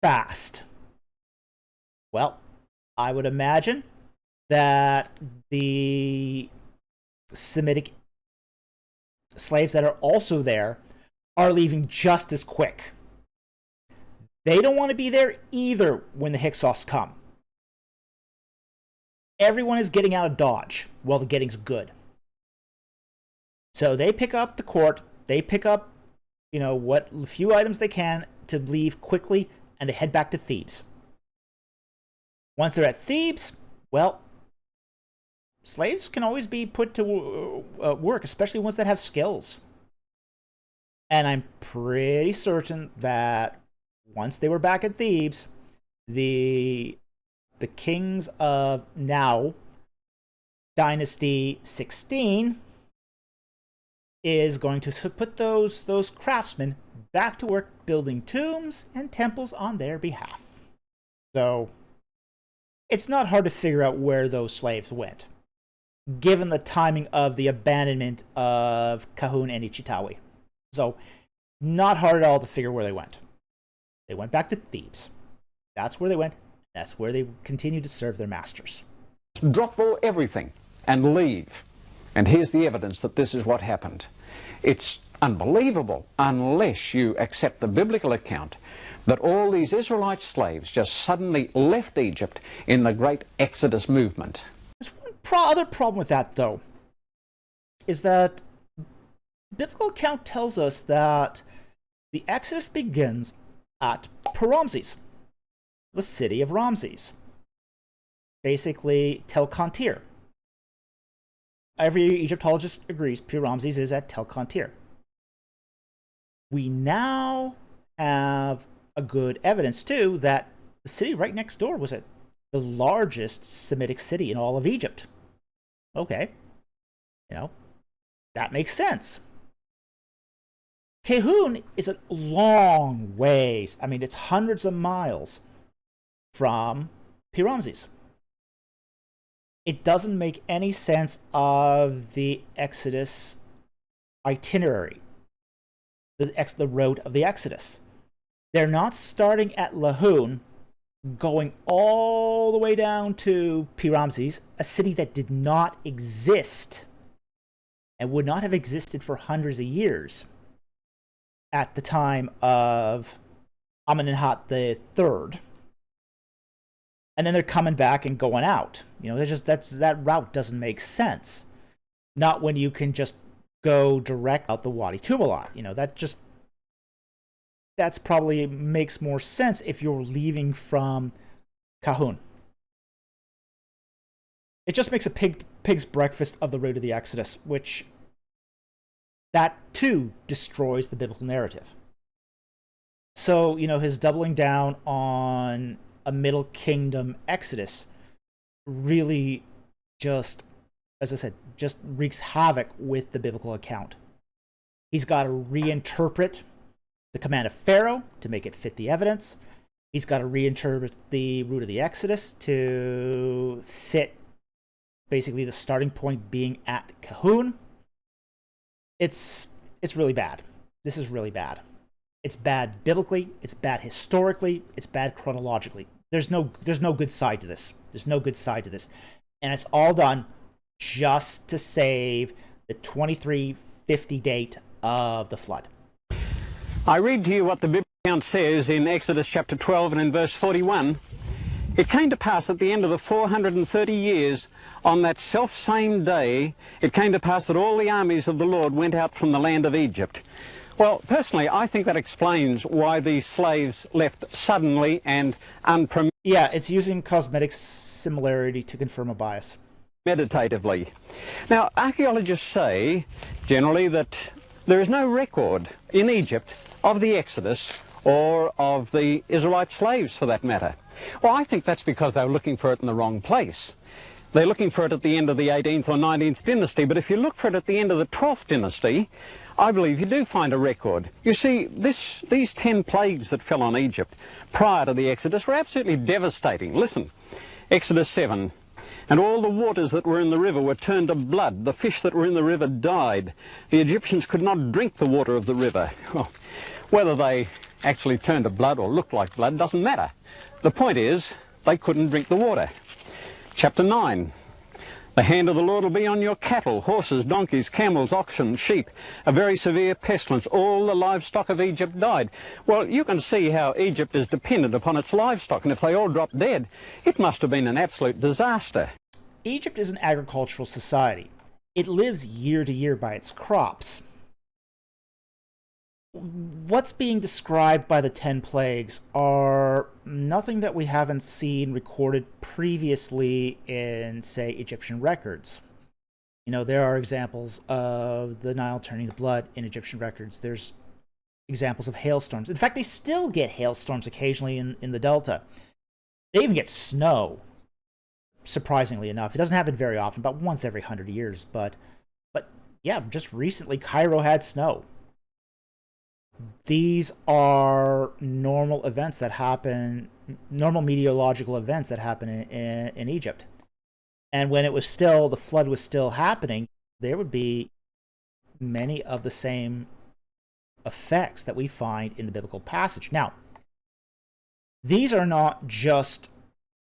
fast. Well, I would imagine that the Semitic slaves that are also there are leaving just as quick. They don't want to be there either when the Hyksos come. Everyone is getting out of Dodge while the getting's good. So they pick up the court, they pick up, what few items they can to leave quickly, and they head back to Thebes. Once they're at Thebes, well, slaves can always be put to work, especially ones that have skills. And I'm pretty certain that once they were back at Thebes, the kings of now Dynasty 16 is going to put those craftsmen back to work building tombs and temples on their behalf. So it's not hard to figure out where those slaves went, given the timing of the abandonment of Kahun and Ichitawi. So not hard at all to figure where they went. They went back to Thebes. That's where they went. That's where they continued to serve their masters. Drop everything and leave. And here's the evidence that this is what happened. It's unbelievable unless you accept the biblical account that all these Israelite slaves just suddenly left Egypt in the great Exodus movement. There's one other problem with that, though, is that the biblical account tells us that the Exodus begins at Ramses, the city of Ramses. Basically, Tel Qantir. Every Egyptologist agrees Ramses is at Tel Qantir. We now have a good evidence, too, that the city right next door was the largest Semitic city in all of Egypt. Okay. That makes sense. Kahun is a long ways. I mean, it's hundreds of miles from Ramses. It doesn't make any sense of the Exodus itinerary, the road of the Exodus. They're not starting at Lahoun, going all the way down to Pi-Ramses, a city that did not exist and would not have existed for hundreds of years at the time of Amenemhat III. And then they're coming back and going out. That route doesn't make sense. Not when you can just go direct out the Wadi Tumilat. That's probably makes more sense if you're leaving from Kahun. It just makes a pig's breakfast of the route of the Exodus, which that too destroys the biblical narrative. So, his doubling down on a Middle Kingdom Exodus really just, as I said, just wreaks havoc with the biblical account. He's got to reinterpret the command of Pharaoh to make it fit the evidence. He's got to reinterpret the route of the Exodus to fit basically the starting point being at Kahun. It's really bad. This is really bad. It's bad biblically, it's bad historically, it's bad chronologically. There's no good side to this. There's no good side to this. And it's all done just to save the 2350 date of the flood. I read to you what the biblical account says in Exodus chapter 12 and in verse 41. It came to pass at the end of the 430 years, on that self-same day, it came to pass that all the armies of the Lord went out from the land of Egypt. Well, personally, I think that explains why these slaves left suddenly and unpremeditatively. Yeah, it's using cosmetic similarity to confirm a bias. Meditatively. Now, archaeologists say, generally, that there is no record in Egypt of the Exodus or of the Israelite slaves, for that matter. Well, I think that's because they were looking for it in the wrong place. They're looking for it at the end of the 18th or 19th dynasty, but if you look for it at the end of the 12th dynasty, I believe you do find a record. You see, these 10 plagues that fell on Egypt prior to the Exodus were absolutely devastating. Listen, Exodus 7. And all the waters that were in the river were turned to blood. The fish that were in the river died. The Egyptians could not drink the water of the river. Well, whether they actually turned to blood or looked like blood doesn't matter. The point is, they couldn't drink the water. Chapter 9. The hand of the Lord will be on your cattle, horses, donkeys, camels, oxen, sheep. A very severe pestilence. All the livestock of Egypt died. Well, you can see how Egypt is dependent upon its livestock, and if they all dropped dead, it must have been an absolute disaster. Egypt is an agricultural society. It lives year to year by its crops. What's being described by the 10 plagues are nothing that we haven't seen recorded previously in, say, Egyptian records. There are examples of the Nile turning to blood in Egyptian records. There's examples of hailstorms. In fact, they still get hailstorms occasionally in the Delta. They even get snow, surprisingly enough. It doesn't happen very often, about once every 100 years. But yeah, just recently, Cairo had snow. These are normal events that happen, normal meteorological events that happen in Egypt. And when the flood was still happening, there would be many of the same effects that we find in the biblical passage. Now, these are not just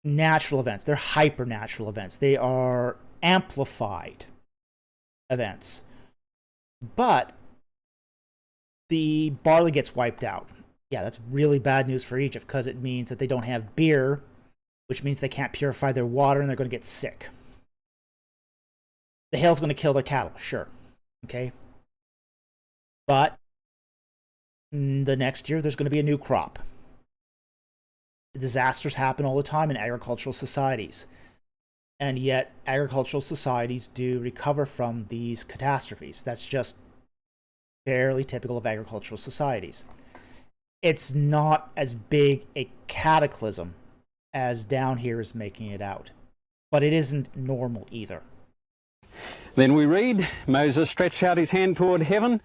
natural events, they're hypernatural events. They are amplified events. But the barley gets wiped out. Yeah, that's really bad news for Egypt because it means that they don't have beer, which means they can't purify their water and they're going to get sick. The hail's going to kill their cattle, sure. Okay? But the next year, there's going to be a new crop. Disasters happen all the time in agricultural societies. And yet, agricultural societies do recover from these catastrophes. That's just fairly typical of agricultural societies. It's not as big a cataclysm as down here is making it out, but it isn't normal either. Then we read, Moses stretched out his hand toward heaven,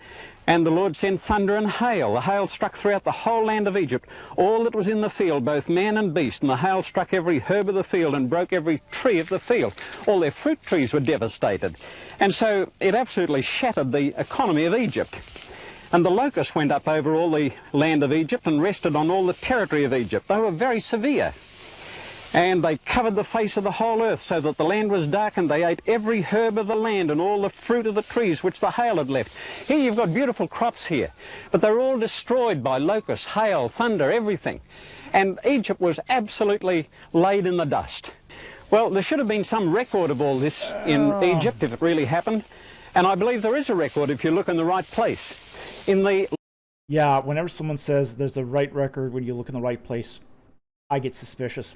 and the Lord sent thunder and hail. The hail struck throughout the whole land of Egypt, all that was in the field, both man and beast, and the hail struck every herb of the field and broke every tree of the field. All their fruit trees were devastated. And so it absolutely shattered the economy of Egypt. And the locusts went up over all the land of Egypt and rested on all the territory of Egypt. They were very severe. And they covered the face of the whole earth so that the land was darkened. They ate every herb of the land and all the fruit of the trees which the hail had left. Here you've got beautiful crops here, but they're all destroyed by locusts, hail, thunder, everything. And Egypt was absolutely laid in the dust. Well, there should have been some record of all this in Egypt if it really happened. And I believe there is a record if you look in the right place. Yeah, whenever someone says there's a right record when you look in the right place, I get suspicious.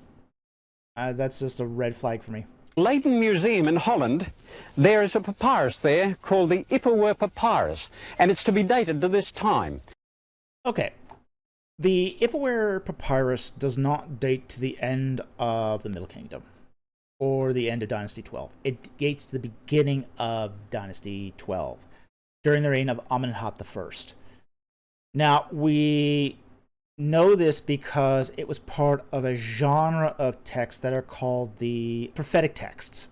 That's just a red flag for me. Leiden Museum in Holland, there is a papyrus there called the Ipuwer Papyrus, and it's to be dated to this time. Okay. The Ipuwer Papyrus does not date to the end of the Middle Kingdom or the end of Dynasty 12. It dates to the beginning of Dynasty 12, during the reign of Amenhotep I. Now, we know this because it was part of a genre of texts that are called the prophetic texts.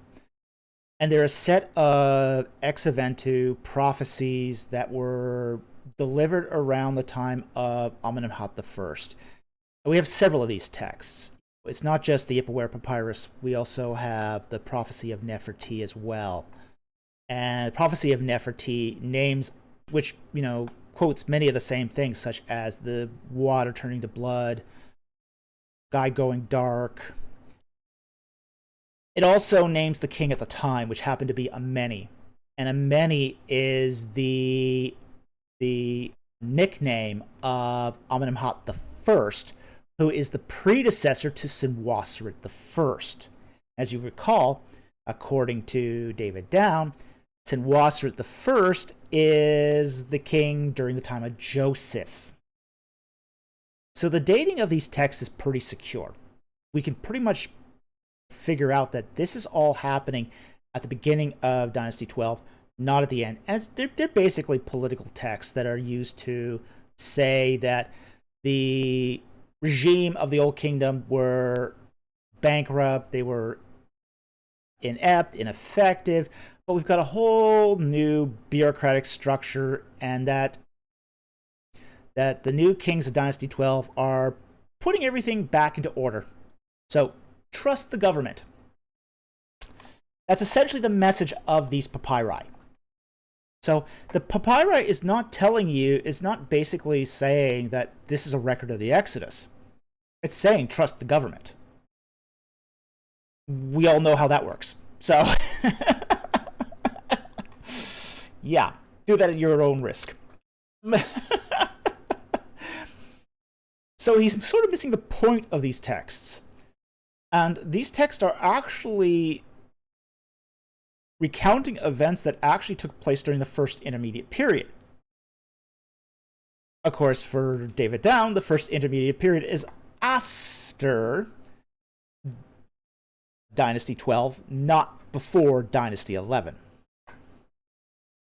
And they're a set of ex eventu prophecies that were delivered around the time of Amenhotep I. We have several of these texts. It's not just the Ipuwer Papyrus. We also have the prophecy of Nefertiti as well. And the prophecy of Nefertiti names, which, quotes many of the same things, such as the water turning to blood, sky going dark. It also names the king at the time, which happened to be Ameni. And Ameni is the nickname of Amenhotep I, who is the predecessor to Senwosret I. As you recall, according to David Down, Senwosret I is the king during the time of Joseph. So the dating of these texts is pretty secure. We can pretty much figure out that this is all happening at the beginning of Dynasty 12, not at the end. And they're basically political texts that are used to say that the regime of the Old Kingdom were bankrupt, they were inept, ineffective, but we've got a whole new bureaucratic structure, and that the new kings of Dynasty 12 are putting everything back into order. So trust the government. That's essentially the message of these papyri. So the papyri is not telling you, it's not basically saying that this is a record of the Exodus. It's saying trust the government. We all know how that works. So, yeah, do that at your own risk. So he's sort of missing the point of these texts. And these texts are actually recounting events that actually took place during the first intermediate period. Of course, for David Down, the first intermediate period is after Dynasty 12, not before Dynasty 11.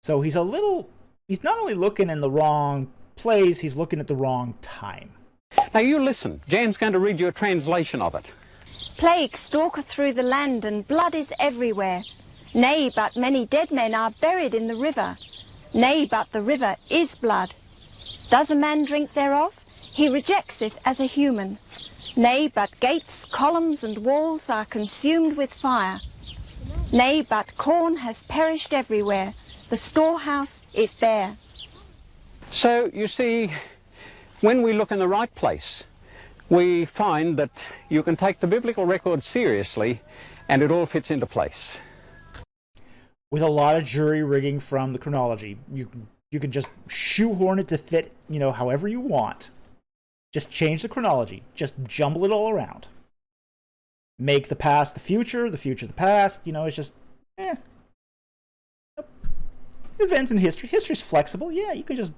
So he's not only looking in the wrong place, he's looking at the wrong time. Now you listen. Jan's going to read you a translation of it. Plague stalketh through the land, and blood is everywhere. Nay, but many dead men are buried in the river. Nay, but the river is blood. Does a man drink thereof? He rejects it as a human. Nay, but gates, columns, and walls are consumed with fire. Nay, but corn has perished everywhere. The storehouse is bare. So, you see, when we look in the right place, we find that you can take the biblical record seriously, and it all fits into place. With a lot of jury rigging from the chronology, you can just shoehorn it to fit, however you want. Just change the chronology. Just jumble it all around. Make the past the future the past. It's just, Events in history. History's flexible. Yeah, you can just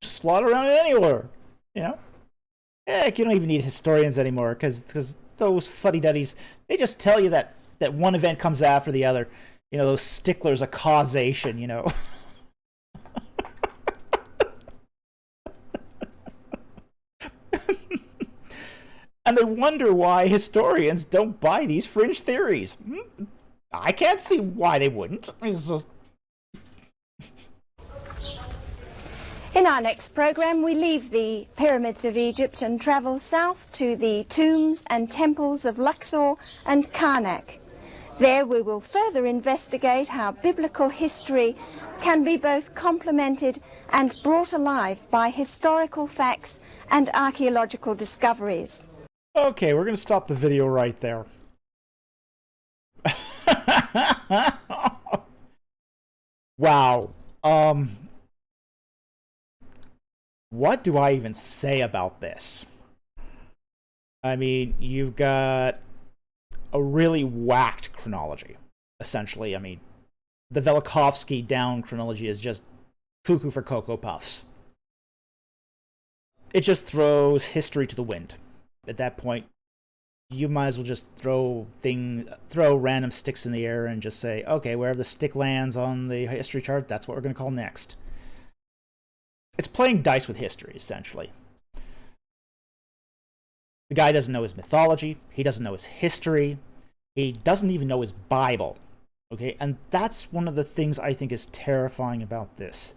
slot around it anywhere. Heck, you don't even need historians anymore, because those fuddy-duddies, they just tell you that one event comes after the other. those sticklers of causation, And they wonder why historians don't buy these fringe theories. I can't see why they wouldn't. It's just... In our next program, we leave the pyramids of Egypt and travel south to the tombs and temples of Luxor and Karnak. There we will further investigate how biblical history can be both complemented and brought alive by historical facts and archaeological discoveries. Okay, we're going to stop the video right there. Wow. What do I even say about this? I mean, you've got a really whacked chronology, essentially. I mean, the Velikovsky down chronology is just cuckoo for Cocoa Puffs. It just throws history to the wind. At that point, you might as well just throw random sticks in the air and just say, okay, wherever the stick lands on the history chart, that's what we're going to call next. It's playing dice with history, essentially. The guy doesn't know his mythology. He doesn't know his history. He doesn't even know his Bible. Okay, and that's one of the things I think is terrifying about this,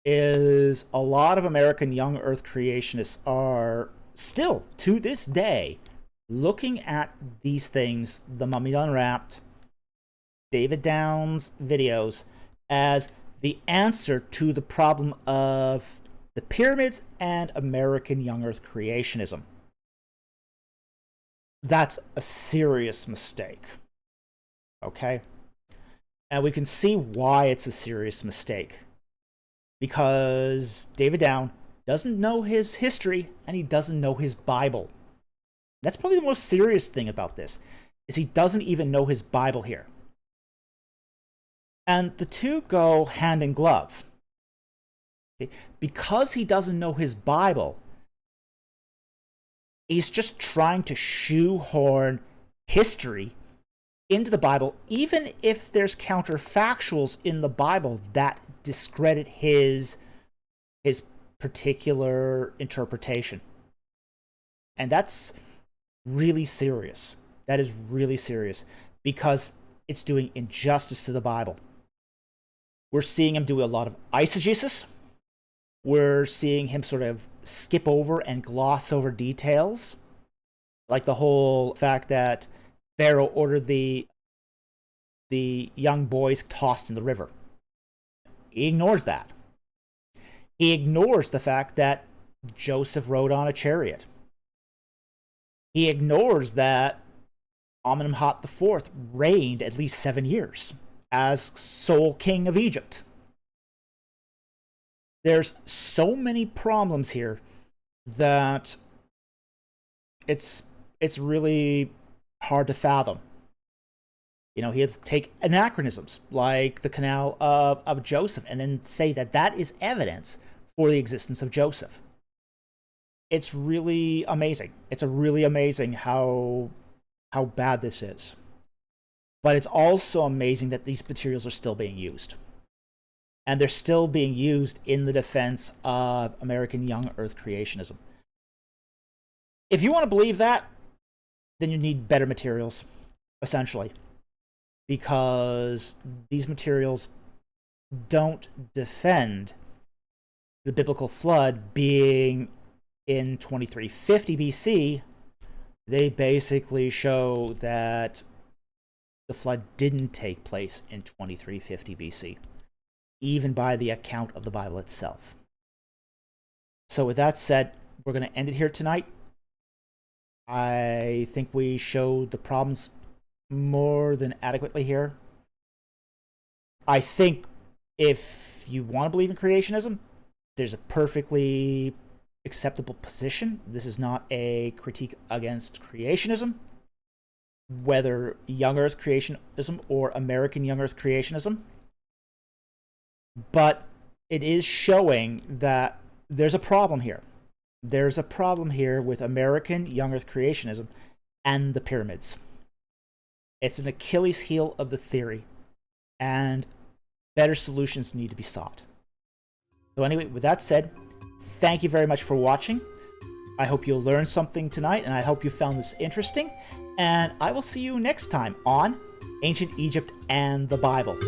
is a lot of American young Earth creationists are still, to this day, looking at these things, the Mummy Unwrapped, David Downs videos, as the answer to the problem of the pyramids and American young Earth creationism. That's a serious mistake. Okay? And we can see why it's a serious mistake. Because David Down doesn't know his history, and he doesn't know his Bible. That's probably the most serious thing about this, is he doesn't even know his Bible here. And the two go hand in glove. Okay? Because he doesn't know his Bible, he's just trying to shoehorn history into the Bible, even if there's counterfactuals in the Bible that discredit his particular interpretation. And that's really serious. That is really serious, because it's doing injustice to the Bible. We're seeing him do a lot of eisegesis. We're seeing him sort of skip over and gloss over details, like the whole fact that Pharaoh ordered the young boys tossed in the river. He ignores that. He ignores the fact that Joseph rode on a chariot. He ignores that Amenemhat IV reigned at least 7 years as sole king of Egypt. There's so many problems here that it's really hard to fathom. He had to take anachronisms like the Canal of Joseph and then say that that is evidence for the existence of Joseph. It's really amazing. It's really amazing how bad this is. But it's also amazing that these materials are still being used. And they're still being used in the defense of American young Earth creationism. If you want to believe that, then you need better materials, essentially. Because these materials don't defend the biblical flood being in 2350 BC. They basically show that the flood didn't take place in 2350 BC, even by the account of the Bible itself. So with that said, we're going to end it here tonight. I think we showed the problems more than adequately here. I think if you want to believe in creationism, there's a perfectly acceptable position. This is not a critique against creationism, whether young Earth creationism or American young Earth creationism. But it is showing that there's a problem here. There's a problem here with American young Earth creationism and the pyramids. It's an Achilles heel of the theory. and better solutions need to be sought. So anyway, with that said, thank you very much for watching. I hope you'll learn something tonight, and I hope you found this interesting. And I will see you next time on Ancient Egypt and the Bible.